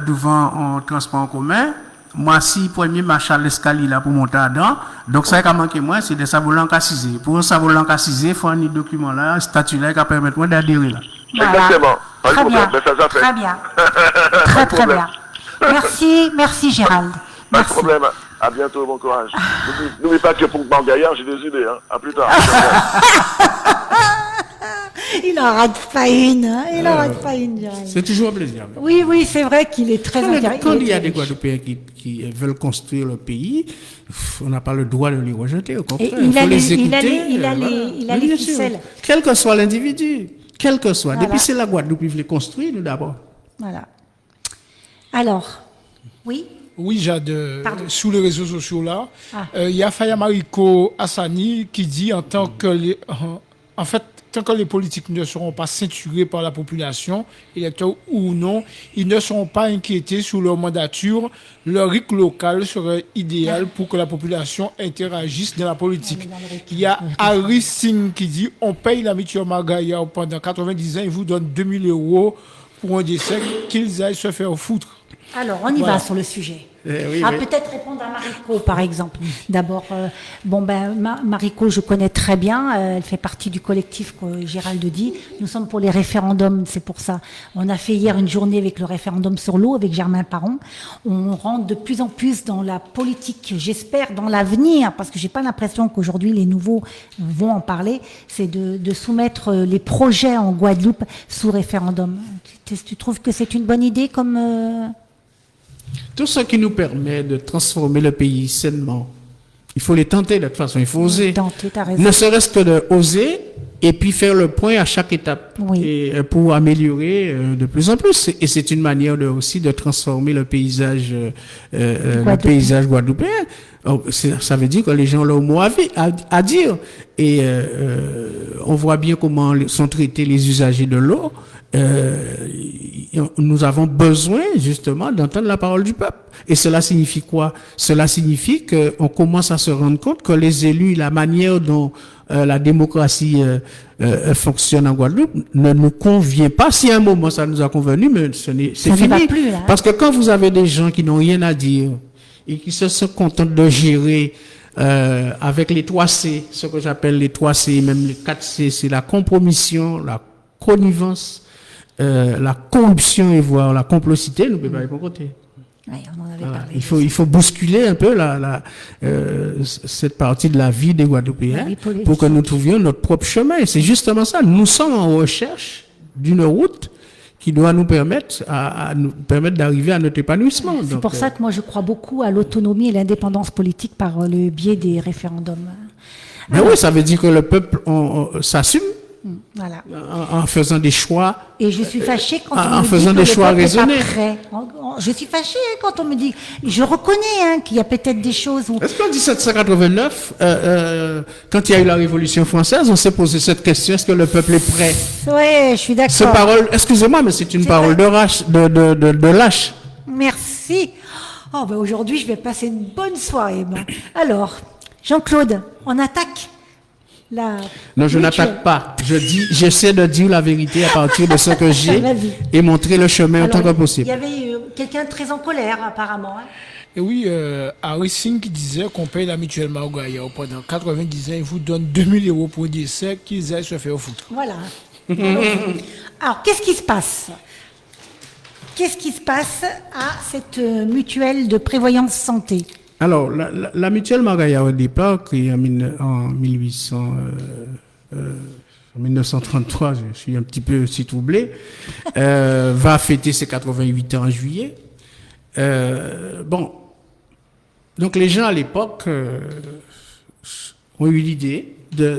devant en transport en commun, moi, si premier marche à l'escalier là pour monter dedans, donc ça qui a manqué moi, c'est des saboulants cassisés. Pour un saboulants cassisé, il faut un document là, un statut là qui permet moi d'adhérer là. Voilà. Exactement. Très bien. Très bien. Très bien. Merci Gérald. Pas de problème. À bientôt, bon courage. N'oubliez pas que pour Bangaillard, j'ai des idées. Hein. À plus tard. Il en rate pas une, Gérald. C'est toujours un plaisir. Oui, c'est vrai qu'il est très intéressant. Quand il y a des Guadeloupéens qui veulent construire le pays, on n'a pas le droit de les rejeter. Au contraire, il faut les écouter. Il a les ficelles. Quel que soit l'individu, quel que soit. Voilà. Depuis c'est la Guadeloupe, il veut les construire, nous d'abord. Voilà. Alors, oui. Oui, Jade, sous les réseaux sociaux là, il y a Faya Mariko Hassani qui dit tant que les politiques ne seront pas ceinturés par la population, électeurs ou non, ils ne seront pas inquiétés sur leur mandature. Leur RIC local serait idéal pour que la population interagisse dans la politique. Il y a Harry Singh qui dit on paye la mutuelle Margaïa pendant 90 ans, ils vous donnent 2000 € pour un décès, qu'ils aillent se faire foutre. Alors, on y va sur le sujet. Peut-être répondre à Mariko, par exemple. D'abord, Mariko, je connais très bien. Elle fait partie du collectif que Gérald dit. Nous sommes pour les référendums, c'est pour ça. On a fait hier une journée avec le référendum sur l'eau, avec Germain Parent. On rentre de plus en plus dans la politique, j'espère, dans l'avenir, parce que j'ai pas l'impression qu'aujourd'hui les nouveaux vont en parler. C'est de soumettre les projets en Guadeloupe sous référendum. Tu trouves que c'est une bonne idée comme... Tout ce qui nous permet de transformer le pays sainement, il faut les tenter de toute façon, il faut oser. Tenter, t'as raison. Ne serait-ce que d'oser et puis faire le point à chaque étape et pour améliorer de plus en plus. Et c'est une manière aussi de transformer le paysage guadeloupéen. Ça veut dire que les gens ont leur mot à dire. Et on voit bien comment sont traités les usagers de l'eau. Nous avons besoin justement d'entendre la parole du peuple. Et cela signifie quoi? Cela signifie qu'on commence à se rendre compte que les élus, la manière dont la démocratie fonctionne en Guadeloupe ne nous convient pas. Si à un moment ça nous a convenu, mais c'est fini. Plus, là. Parce que quand vous avez des gens qui n'ont rien à dire et qui se sont contents de gérer avec les 3C, ce que j'appelle les 3C, même les 4C, c'est la compromission, la connivence, la corruption et voire la complicité, nous ne pouvons pas y côté. Oui, on en avait Voilà. parlé. Il faut bousculer un peu cette partie de la vie des Guadeloupéens La vie politique. pour que nous trouvions notre propre chemin. Et c'est justement ça. Nous sommes en recherche d'une route qui doit nous permettre nous permettre d'arriver à notre épanouissement. C'est Donc, pour ça que moi je crois beaucoup à l'autonomie et l'indépendance politique par le biais des référendums. mais oui, ça veut dire que le peuple s'assume Voilà. en faisant des choix. Et je suis fâchée quand En on me faisant dit des que choix le peuple est pas raisonnés. prêt. Je suis fâchée quand on me dit. Je reconnais qu'il y a peut-être des choses où. Est-ce qu'en 1789, quand il y a eu la Révolution française, on s'est posé cette question, est-ce que le peuple est prêt? Ouais, je suis Cette d'accord. parole, excusez-moi, mais c'est une parole de lâche. Merci. Oh, ben aujourd'hui, je vais passer une bonne soirée. Ben. Alors, Jean-Claude, on attaque la. Non, je mutuelle. n'attaque pas. J'essaie de dire la vérité à partir de ce que j'ai Vas-y. et montrer le chemin Alors, autant que il possible. y avait quelqu'un de très en colère, apparemment. Hein. Et oui, Harry Singh qui disait qu'on paye la mutuelle Margaya pendant 90 ans, ils vous donnent 2000 € pour un décès qu'ils aillent se faire foutre. Voilà. Alors, qu'est-ce qui se passe? Qu'est-ce qui se passe à cette mutuelle de prévoyance santé? Alors, la mutuelle Margaya au départ, créée en 1933, je suis un petit peu aussi troublé, va fêter ses 88 ans en juillet. Bon, donc les gens à l'époque ont eu l'idée de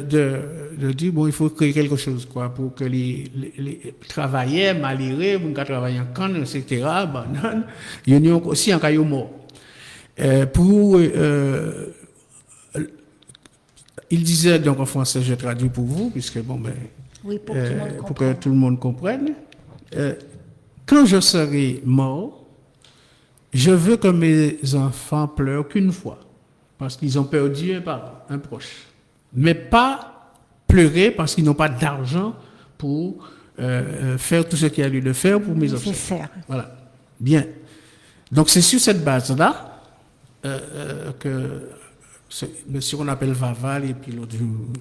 dire, bon, il faut créer quelque chose, quoi, pour que les travailleurs malheureux, pour qu'ils travaillent en canne, etc., banane, il y a aussi un caillou mort. Il disait, donc en français, je traduis pour vous, puisque bon, ben, Oui, pour, que tout le monde pour comprenne. que tout le monde comprenne. Quand je serai mort, je veux que mes enfants pleurent qu'une fois, parce qu'ils ont perdu un parent, un proche. Mais pas pleurer parce qu'ils n'ont pas d'argent pour faire tout ce qu'il y a lieu de faire pour mes enfants. Nécessaire. Voilà. Bien. Donc c'est sur cette base-là que monsieur qu'on appelle Vaval et puis l'autre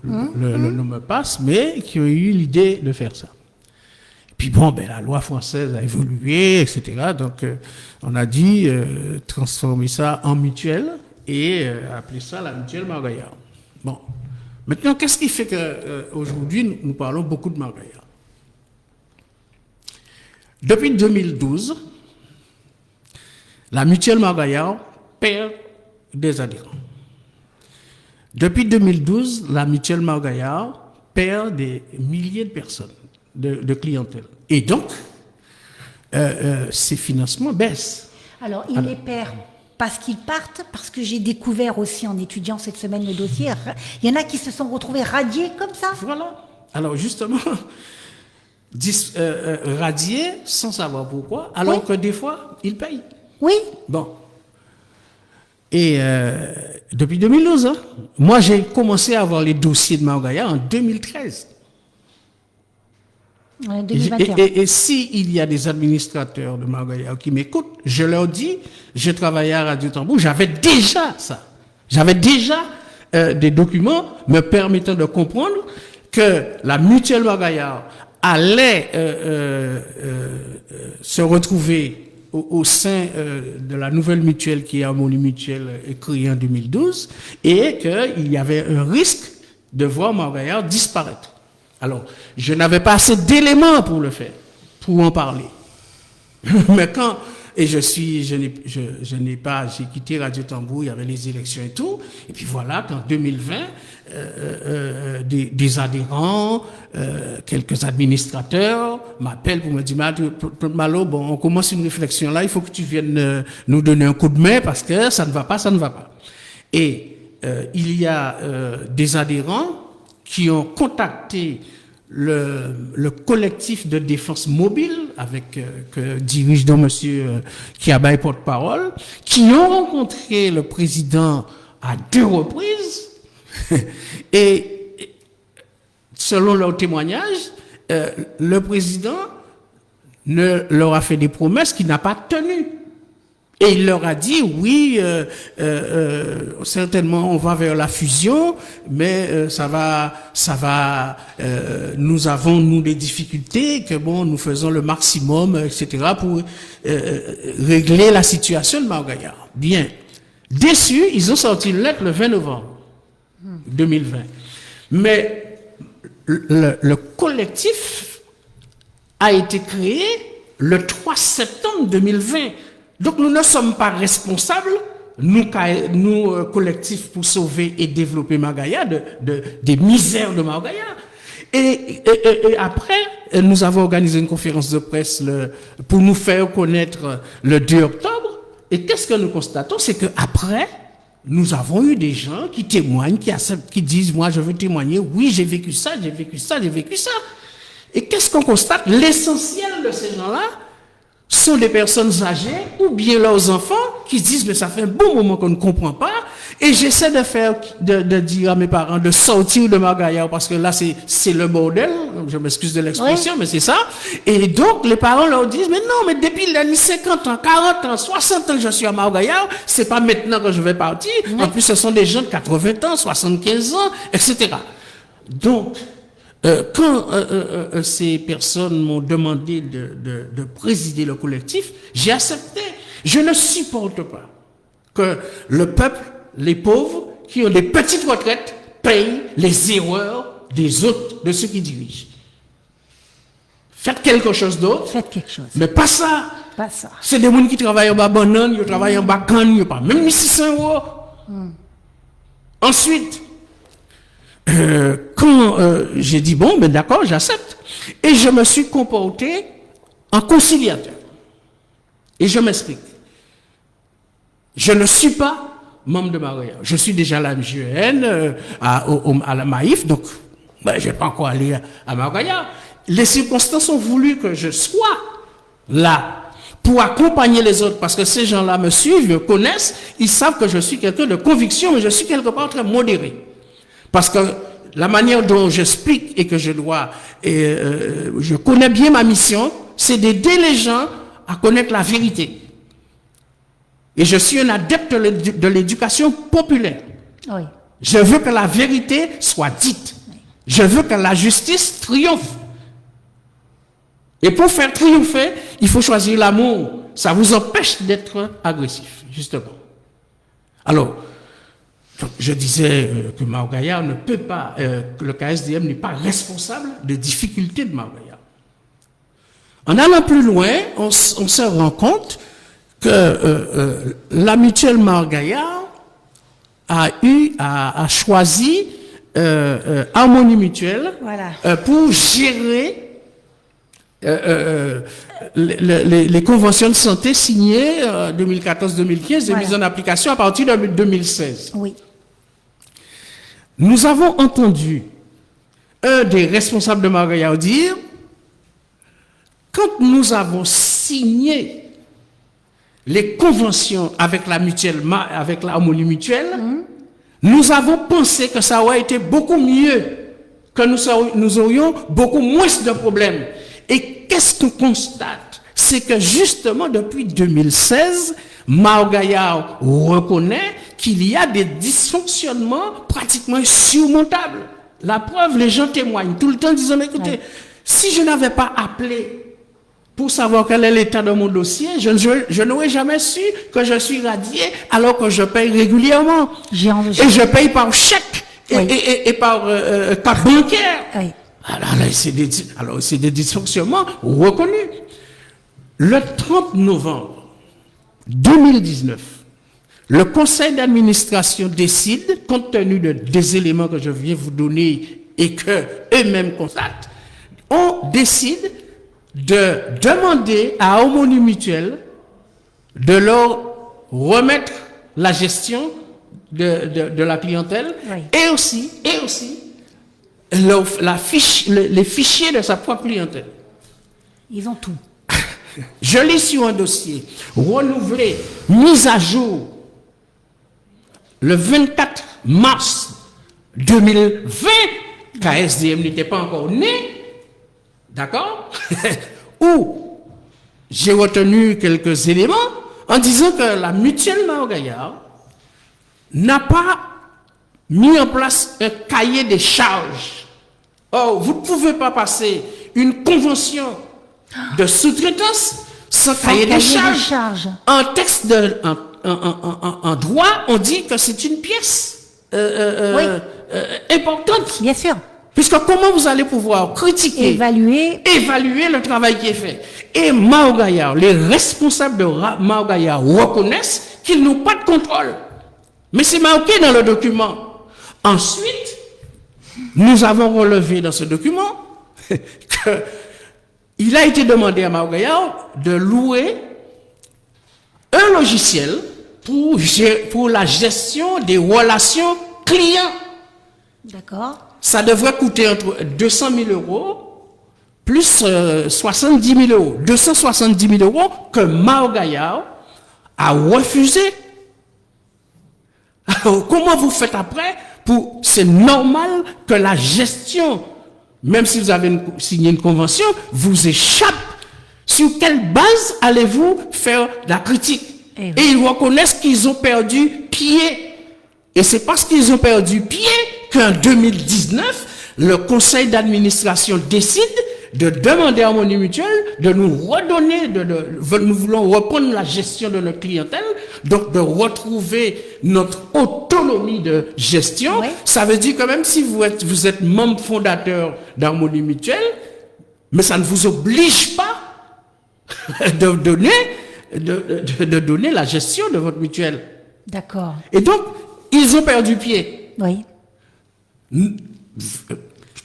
le nom me passe, mais qui ont eu l'idée de faire ça. Et puis bon, ben la loi française a évolué, etc. Donc on a dit transformer ça en mutuelle et appeler ça la mutuelle Margaya. Bon. Maintenant, qu'est-ce qui fait que aujourd'hui nous parlons beaucoup de Margaya? Depuis 2012, la mutuelle Margaya perd des adhérents. Depuis 2012, la mutuelle Margaya perd des milliers de personnes, de clientèle. Et donc, ses financements baissent. Alors, il les perd parce qu'ils partent, parce que j'ai découvert aussi en étudiant cette semaine le dossier, il y en a qui se sont retrouvés radiés comme ça. Voilà. Alors justement, radiés sans savoir pourquoi, alors que des fois, ils payent. Oui. Bon. Et depuis 2012, hein, moi j'ai commencé à avoir les dossiers de Margaya en 2013. 2021. Et s'il y a des administrateurs de Margaya qui m'écoutent, je leur dis, je travaillais à Radio Tambour, j'avais déjà ça. J'avais déjà des documents me permettant de comprendre que la mutuelle Margaya allait se retrouver au sein de la nouvelle mutuelle qui est Harmonie Mutuelle créée en 2012 et qu'il y avait un risque de voir Margaya disparaître. Alors, je n'avais pas assez d'éléments pour le faire, pour en parler. Mais quand, et j'ai quitté Radio Tambour, il y avait les élections et tout, et puis voilà qu'en 2020, des adhérents, quelques administrateurs m'appellent pour me dire, Malo, bon, on commence une réflexion là, il faut que tu viennes nous donner un coup de main parce que ça ne va pas. Et il y a des adhérents qui ont contacté le collectif de défense mobile que dirige donc monsieur Kiabaye porte-parole, qui ont rencontré le président à 2 reprises et selon leur témoignage, le président leur a fait des promesses qu'il n'a pas tenues. Et il leur a dit, oui, certainement on va vers la fusion, mais nous avons, nous, des difficultés, que bon, nous faisons le maximum, etc., pour régler la situation de Maogaya. Bien. Déçus, ils ont sorti une lettre le 20 novembre 2020. Mais le collectif a été créé le 3 septembre 2020. Donc nous ne sommes pas responsables, nous collectifs pour sauver et développer Maogaya, des misères de Maogaya. Et après, nous avons organisé une conférence de presse pour nous faire connaître le 2 octobre. Et qu'est-ce que nous constatons? C'est qu'après, nous avons eu des gens qui témoignent, qui acceptent, qui disent, moi je veux témoigner, oui j'ai vécu ça, j'ai vécu ça, j'ai vécu ça. Et qu'est-ce qu'on constate? L'essentiel de ces gens-là sont des personnes âgées ou bien leurs enfants qui disent mais ça fait un bon moment qu'on ne comprend pas et j'essaie de dire à mes parents de sortir de Maogaya parce que là c'est le bordel, je m'excuse de l'expression, oui. Mais c'est ça. Et donc les parents leur disent mais non, mais depuis l'année 50 ans, 40 ans, 60 ans que je suis à Maogaya, c'est pas maintenant que je vais partir. Oui. En plus ce sont des gens de 80 ans, 75 ans, etc. Donc quand ces personnes m'ont demandé de présider le collectif, j'ai accepté. Je ne supporte pas que le peuple, les pauvres, qui ont des petites retraites, payent les erreurs des autres, de ceux qui dirigent. Faites quelque chose d'autre. Faites quelque chose. Mais pas ça. Pas ça. C'est des gens qui travaillent en bas banane, ils travaillent en bas canne, ils n'ont pas même 1600 €. Ensuite, quand j'ai dit bon, ben d'accord, j'accepte. Et je me suis comporté en conciliateur. Et je m'explique. Je ne suis pas membre de Maogaya. Je suis déjà à la MJN, à la Maïf, donc ben, je ne vais pas encore aller à Maogaya. Les circonstances ont voulu que je sois là pour accompagner les autres, parce que ces gens-là me suivent, me connaissent, ils savent que je suis quelqu'un de conviction, mais je suis quelque part très modéré. Parce que la manière dont j'explique et que je dois, je connais bien ma mission, c'est d'aider les gens à connaître la vérité. Et je suis un adepte de l'éducation populaire. Oui. Je veux que la vérité soit dite. Oui. Je veux que la justice triomphe. Et pour faire triompher, il faut choisir l'amour. Ça vous empêche d'être agressif, justement. Alors, je disais que Maogaya ne peut pas, que le KSDM n'est pas responsable des difficultés de Maogaya. En allant plus loin, on se rend compte que la mutuelle Maogaya a choisi Harmonie Mutuelle, voilà, pour gérer les conventions de santé signées 2014-2015 et mises en application à partir de 2016. Oui. Nous avons entendu un des responsables de Maogaya dire, quand nous avons signé les conventions avec la mutuelle, avec la Harmonie Mutuelle, nous avons pensé que ça aurait été beaucoup mieux, que nous aurions beaucoup moins de problèmes. Et qu'est-ce qu'on constate? C'est que justement, depuis 2016, Maogaya reconnaît qu'il y a des dysfonctionnements pratiquement insurmontables. La preuve, les gens témoignent tout le temps disant, écoutez, si je n'avais pas appelé pour savoir quel est l'état de mon dossier, je n'aurais jamais su que je suis radié alors que je paye régulièrement. Et je paye par chèque et par carte bancaire. Oui. Alors, c'est des dysfonctionnements reconnus. Le 30 novembre 2019, le conseil d'administration décide, compte tenu des éléments que je viens vous donner et que eux-mêmes constatent, on décide de demander à Harmonie Mutuelle de leur remettre la gestion de la clientèle, oui, et aussi les fichiers de sa propre clientèle. Ils ont tout. Je lis sur un dossier renouvelé, mise à jour, le 24 mars 2020, KSDM n'était pas encore né, d'accord, où j'ai retenu quelques éléments, en disant que la mutuelle Mao Gaillard n'a pas mis en place un cahier des charges. Or, vous ne pouvez pas passer une convention de sous-traitance sans cahier des charges. En texte en droit, on dit que c'est une pièce importante. Bien sûr. Puisque comment vous allez pouvoir critiquer, évaluer le travail qui est fait. Et Mao Gaillard, les responsables de Mao Gaillard reconnaissent qu'ils n'ont pas de contrôle. Mais c'est marqué dans le document. Ensuite, nous avons relevé dans ce document qu'il a été demandé à Mao Gaillard de louer un logiciel pour la gestion des relations clients. D'accord. Ça devrait coûter entre 200 000 euros plus 70 000 euros. 270 000 euros que Mao Gaillard a refusé. Alors, comment vous faites après c'est normal que la gestion, même si vous avez signé une convention, vous échappe. Sur quelle base allez-vous faire la critique? Et ils reconnaissent qu'ils ont perdu pied. Et c'est parce qu'ils ont perdu pied qu'en 2019, le conseil d'administration décide de demander à Harmonie Mutuelle de nous redonner, nous voulons reprendre la gestion de notre clientèle, donc de retrouver notre autonomie de gestion. Oui. Ça veut dire que même si vous êtes membre fondateur d'Harmonie Mutuelle, mais ça ne vous oblige pas de donner la gestion de votre mutuelle. D'accord. Et donc, ils ont perdu pied. Oui.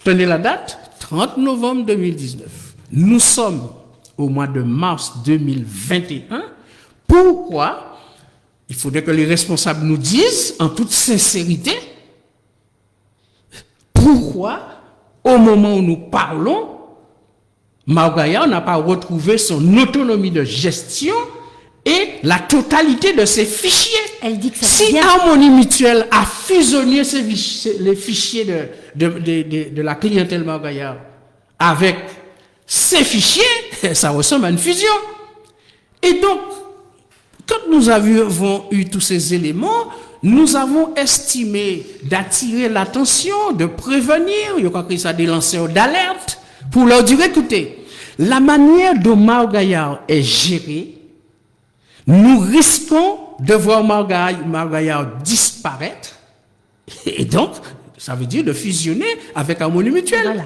Tenez la date, 30 novembre 2019. Nous sommes au mois de mars 2021. Pourquoi? Il faudrait que les responsables nous disent, en toute sincérité, pourquoi, au moment où nous parlons, Mao Gaillard n'a pas retrouvé son autonomie de gestion et la totalité de ses fichiers. Elle dit que ça si Harmonie Mutuelle a fusionné les fichiers de la clientèle Mao Gaillard avec ces fichiers, ça ressemble à une fusion. Et donc, quand nous avons eu tous ces éléments, nous avons estimé d'attirer l'attention, de prévenir, il y a ça des lanceurs d'alerte, pour leur dire, écoutez, la manière dont Mao Gaillard est géré, nous risquons de voir Mao Gaillard disparaître, et donc, ça veut dire de fusionner avec Harmonie Mutuelle. Voilà.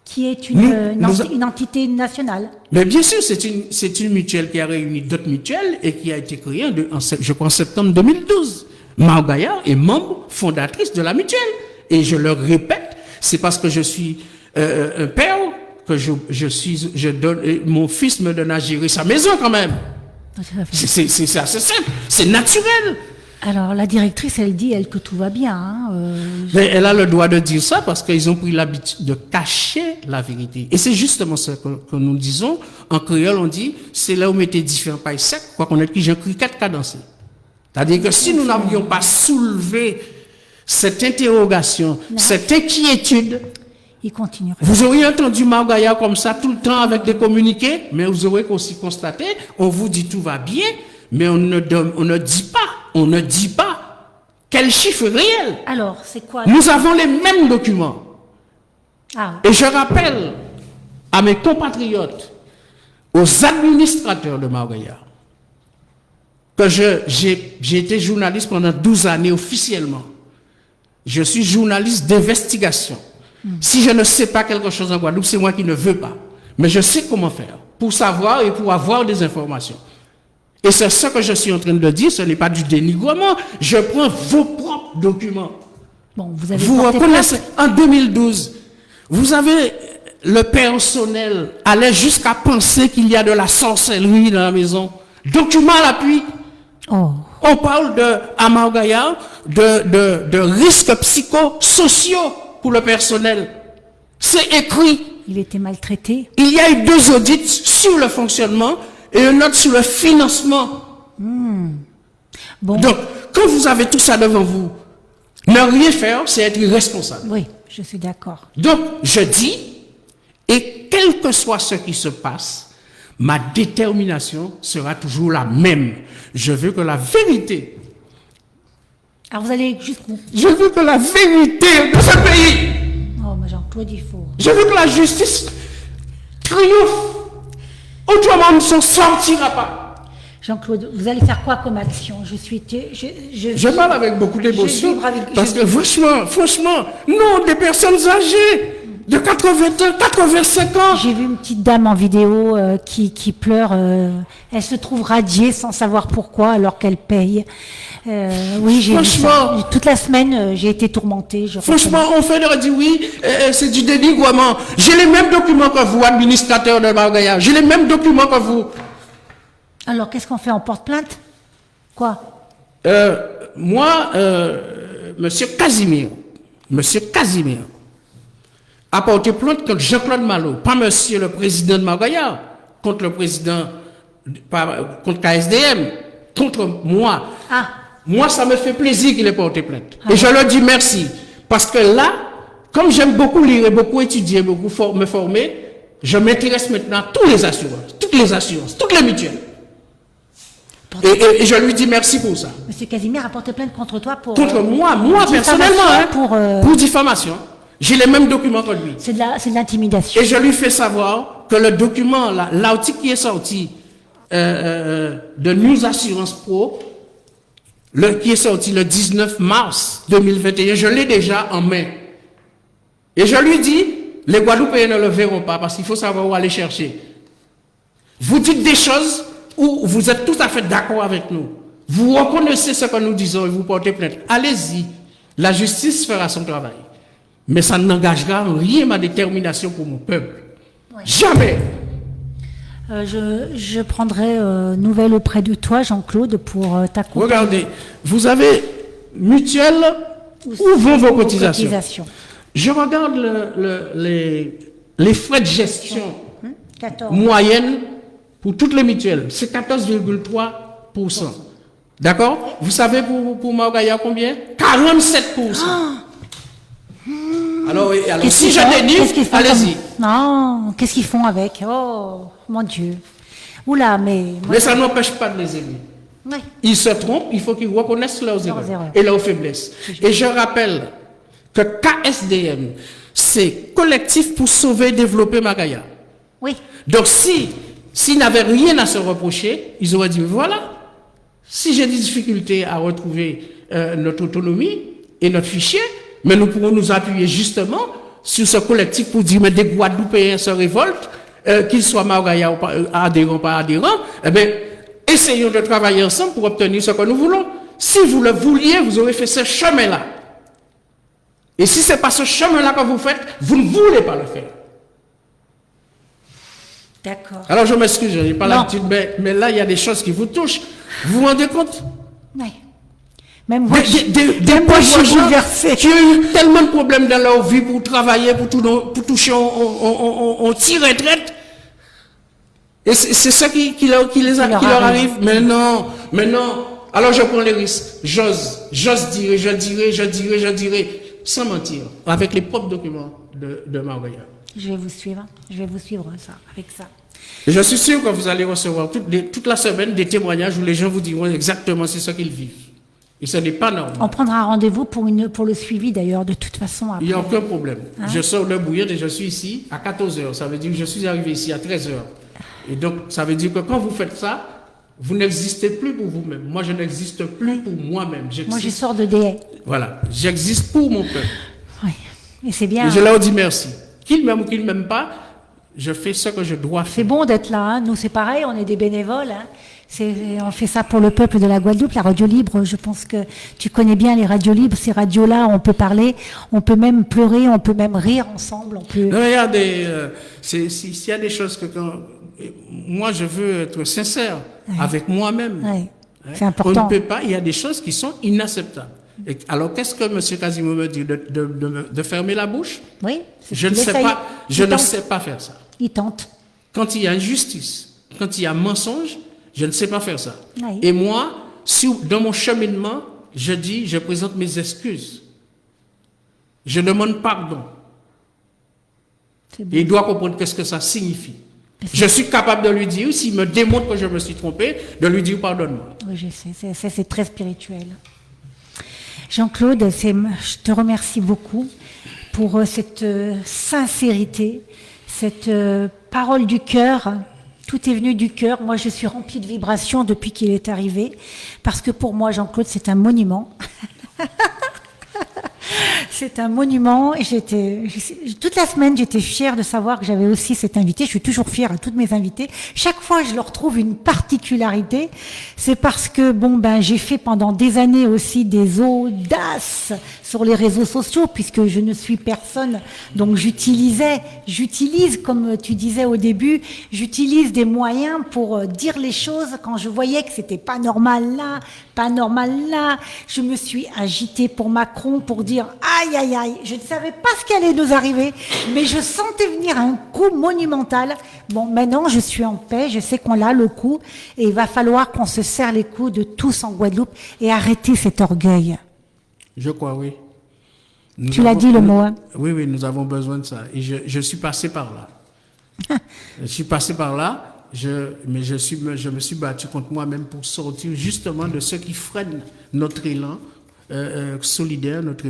Qui est une entité nationale. Mais bien sûr, c'est une mutuelle qui a réuni d'autres mutuelles et qui a été créée, je crois, en septembre 2012. Mao Gaillard est membre fondatrice de la mutuelle. Et je le répète, c'est parce que je suis un père que mon fils me donne à gérer sa maison quand même. C'est assez simple, c'est naturel. Alors, la directrice, elle dit, que tout va bien. Hein, Mais elle a le droit de dire ça parce qu'ils ont pris l'habitude de cacher la vérité. Et c'est justement ce que nous disons. En créole, on dit, c'est là où mettez différents pailles secs, quoi qu'on ait qui j'ai criquet cadencé. C'est-à-dire que si nous n'avions pas soulevé cette interrogation, cette inquiétude, il continuerait. Vous auriez entendu Mao Gaillard comme ça tout le temps avec des communiqués, mais vous aurez aussi constaté, on vous dit tout va bien, mais on ne dit pas quel chiffre réel. Alors, c'est quoi? Nous avons les mêmes documents. Ah. Et je rappelle à mes compatriotes, aux administrateurs de Mao Gaillard, que j'ai été journaliste pendant 12 années officiellement. Je suis journaliste d'investigation. Si je ne sais pas quelque chose en Guadeloupe, c'est moi qui ne veux pas. Mais je sais comment faire pour savoir et pour avoir des informations. Et c'est ce que je suis en train de dire, ce n'est pas du dénigrement. Je prends vos propres documents. Bon, vous reconnaissez, en 2012, vous avez le personnel allait jusqu'à penser qu'il y a de la sorcellerie dans la maison. Document à l'appui. Oh. On parle à Mao Gaillard de risques psychosociaux pour le personnel. C'est écrit. Il était maltraité. Il y a eu 2 audits sur le fonctionnement et un autre sur le financement. Bon. Donc, quand vous avez tout ça devant vous, ne rien faire, c'est être irresponsable. Oui, je suis d'accord. Donc, je dis, et quel que soit ce qui se passe, Ma détermination sera toujours la même. Je veux que la vérité, Alors vous allez jusqu'où? je veux que la vérité de ce pays, Oh, mais Jean-Claude, il faut. je veux que la justice triomphe. Autrement, on ne s'en sortira pas. Jean-Claude, vous allez faire quoi comme action? Je parle avec beaucoup d'émotion. vibre avec- Parce que franchement, non, des personnes âgées de 80 ans, 85 ans. J'ai vu une petite dame en vidéo qui pleure. Elle se trouve radiée sans savoir pourquoi alors qu'elle paye. Oui, j'ai vu ça. Franchement. Toute la semaine, j'ai été tourmentée. Franchement, on fait leur dit oui, c'est du dénigrement. J'ai les mêmes documents que vous, administrateur de Margaya. J'ai les mêmes documents que vous. Alors, qu'est-ce qu'on fait? On porte plainte? Quoi? Moi, Monsieur Casimir a porté plainte contre Jean-Claude Malo, pas Monsieur le président de Margaya, contre le président, contre KSDM, contre moi. Ah, Moi, ça me fait plaisir qu'il ait porté plainte. Et je leur dis merci. Parce que là, comme j'aime beaucoup lire et beaucoup étudier, beaucoup me former, je m'intéresse maintenant à toutes les assurances, toutes les mutuelles. Et je lui dis merci pour ça. Monsieur Casimir a porté plainte contre toi pour... Contre moi personnellement, diffamation, pour diffamation. J'ai les mêmes documents que lui. C'est de l'intimidation. Et je lui fais savoir que le document, l'article qui est sorti de News Assurance Pro, qui est sorti le 19 mars 2021, je l'ai déjà en main. Et je lui dis, les Guadeloupéens ne le verront pas parce qu'il faut savoir où aller chercher. Vous dites des choses où vous êtes tout à fait d'accord avec nous. Vous reconnaissez ce que nous disons et vous portez plainte. Allez-y, la justice fera son travail. Mais ça n'engagera en rien ma détermination pour mon peuple. Ouais. Jamais. Je prendrai nouvelle auprès de toi, Jean-Claude, pour t'accompagner. Regardez, vous avez mutuelle, où vont vos cotisations? Je regarde les frais de gestion 14. moyenne pour toutes les mutuelles. C'est 14,3%. D'accord? Vous savez pour Margaya combien? 47%. Alors si je dénigre, allez-y. Non, qu'est-ce qu'ils font avec? Oh, mon Dieu. Oula, mais... Mais ça n'empêche pas de les aimer. Ouais. Ils se trompent, il faut qu'ils reconnaissent leurs erreurs erreurs. et leurs faiblesses. Et je rappelle que KSDM, c'est collectif pour sauver et développer Margaya. Oui. Donc s'ils n'avaient rien à se reprocher, ils auraient dit, voilà, si j'ai des difficultés à retrouver notre autonomie et notre fichier, mais nous pourrons nous appuyer justement sur ce collectif pour dire, mais des Guadeloupéens se révoltent, qu'ils soient Margaya ou pas, adhérents, pas adhérents, eh bien, essayons de travailler ensemble pour obtenir ce que nous voulons. Si vous le vouliez, vous aurez fait ce chemin-là. Et si ce n'est pas ce chemin-là que vous faites, vous ne voulez pas le faire. D'accord. Alors je m'excuse, je n'ai pas Non. l'habitude, mais là, il y a des choses qui vous touchent. Vous vous rendez compte? Oui. Même moi, Des moi, je suis pauvres gens bouleversée. qui ont eu tellement de problèmes dans leur vie pour travailler, pour toucher en petite retraite. Et c'est ça qui leur arrive. Mais non. Alors je prends les risques. J'ose dire, je dirai, sans mentir, avec les propres documents de Margaya. Je vais vous suivre ça, avec ça. Et je suis sûr que vous allez recevoir toute la semaine des témoignages où les gens vous diront exactement c'est ce qu'ils vivent. Et ce n'est pas normal. On prendra un rendez-vous pour le suivi d'ailleurs, de toute façon. Après. Il n'y a aucun problème. Hein? Je sors de bouillette et je suis ici à 14h. Ça veut dire que je suis arrivé ici à 13h. Et donc, ça veut dire que quand vous faites ça, vous n'existez plus pour vous-même. Moi, je n'existe plus pour moi-même. Moi, je sors de DA. Voilà. J'existe pour mon peuple. Oui. Et c'est bien. Et je leur dis merci. Qu'ils m'aiment ou qu'ils ne m'aiment pas, je fais ce que je dois faire. C'est bon d'être là. Hein. Nous, c'est pareil, on est des bénévoles. Hein. On fait ça pour le peuple de la Guadeloupe, la radio libre. Je pense que tu connais bien les radios libres. Ces radios-là, on peut parler, on peut même pleurer, on peut même rire ensemble. On peut... Non, regardez, s'il y a des choses que moi, je veux être sincère avec moi-même. Ouais. C'est important. On ne peut pas, il y a des choses qui sont inacceptables. Et alors, qu'est-ce que M. Casimo me dit de fermer la bouche? Oui. Je ne sais pas, ne sais pas faire ça. Il tente. Quand il y a injustice, quand il y a mensonge, je ne sais pas faire ça. Oui. Et moi, dans mon cheminement, je présente mes excuses. Je demande pardon. Et il doit comprendre qu'est-ce que ça signifie. Je suis capable de lui dire, s'il me démontre que je me suis trompé, de lui dire pardonne-moi. Oui, je sais, c'est très spirituel. Jean-Claude, je te remercie beaucoup pour cette sincérité, cette parole du cœur. Tout est venu du cœur. Moi, je suis remplie de vibrations depuis qu'il est arrivé, parce que pour moi, Jean-Claude, c'est un monument. C'est un monument. Toute la semaine, j'étais fière de savoir que j'avais aussi cet invité. Je suis toujours fière à toutes mes invités. Chaque fois, je leur trouve une particularité. C'est parce que, j'ai fait pendant des années aussi des audaces sur les réseaux sociaux, puisque je ne suis personne. Donc, j'utilise, comme tu disais au début, j'utilise des moyens pour dire les choses quand je voyais que c'était pas normal là, pas normal là. Je me suis agitée pour Macron pour dire aïe aïe aïe, je ne savais pas ce qui allait nous arriver, mais je sentais venir un coup monumental. Bon, maintenant je suis en paix, je sais qu'on a le coup et il va falloir qu'on se serre les coudes tous en Guadeloupe et arrêter cet orgueil. Je crois, oui. Tu l'as dit le mot, hein? Oui, nous avons besoin de ça. Et je suis passé par là. Je suis passé par là. Je me suis battu contre moi-même pour sortir justement de ce qui freine notre élan solidaire, notre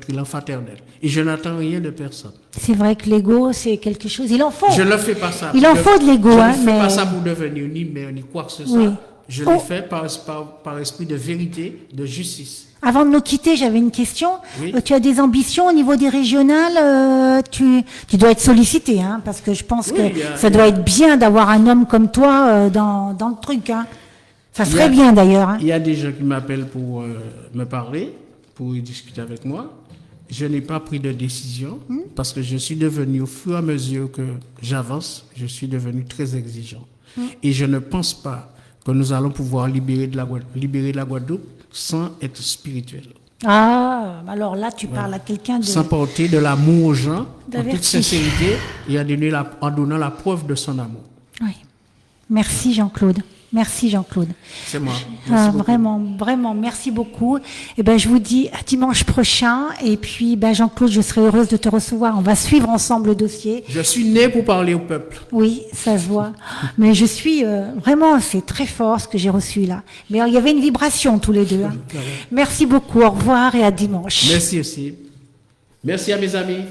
élan fraternel. Et je n'attends rien de personne. C'est vrai que l'ego, c'est quelque chose. Il en faut. Je ne fais pas ça. Il en faut de l'ego. Je ne fais pas ça pour devenir ni maire, ni quoi que ce soit. Oui. Je le fais par esprit de vérité, de justice. Avant de nous quitter, j'avais une question. Oui. Tu as des ambitions au niveau des régionales, tu dois être sollicité, hein, parce que je pense que ça doit être bien d'avoir un homme comme toi dans le truc. Hein. Ça serait bien d'ailleurs. Hein. Il y a des gens qui m'appellent pour me parler, pour discuter avec moi. Je n'ai pas pris de décision parce que je suis devenu, au fur et à mesure que j'avance, je suis devenu très exigeant. Et je ne pense pas que nous allons pouvoir libérer la Guadeloupe sans être spirituel. Ah, alors là, tu parles à quelqu'un de... Sans porter de l'amour aux gens, en toute sincérité, et en donnant la preuve de son amour. Oui. Merci Jean-Claude. Merci Jean-Claude. C'est moi. Vraiment, merci beaucoup. Et je vous dis à dimanche prochain. Et puis, Jean-Claude, je serai heureuse de te recevoir. On va suivre ensemble le dossier. Je suis né pour parler au peuple. Oui, ça se voit. Mais je suis vraiment, c'est très fort ce que j'ai reçu là. Mais il y avait une vibration tous les deux. Hein. Merci beaucoup. Au revoir et à dimanche. Merci aussi. Merci à mes amis.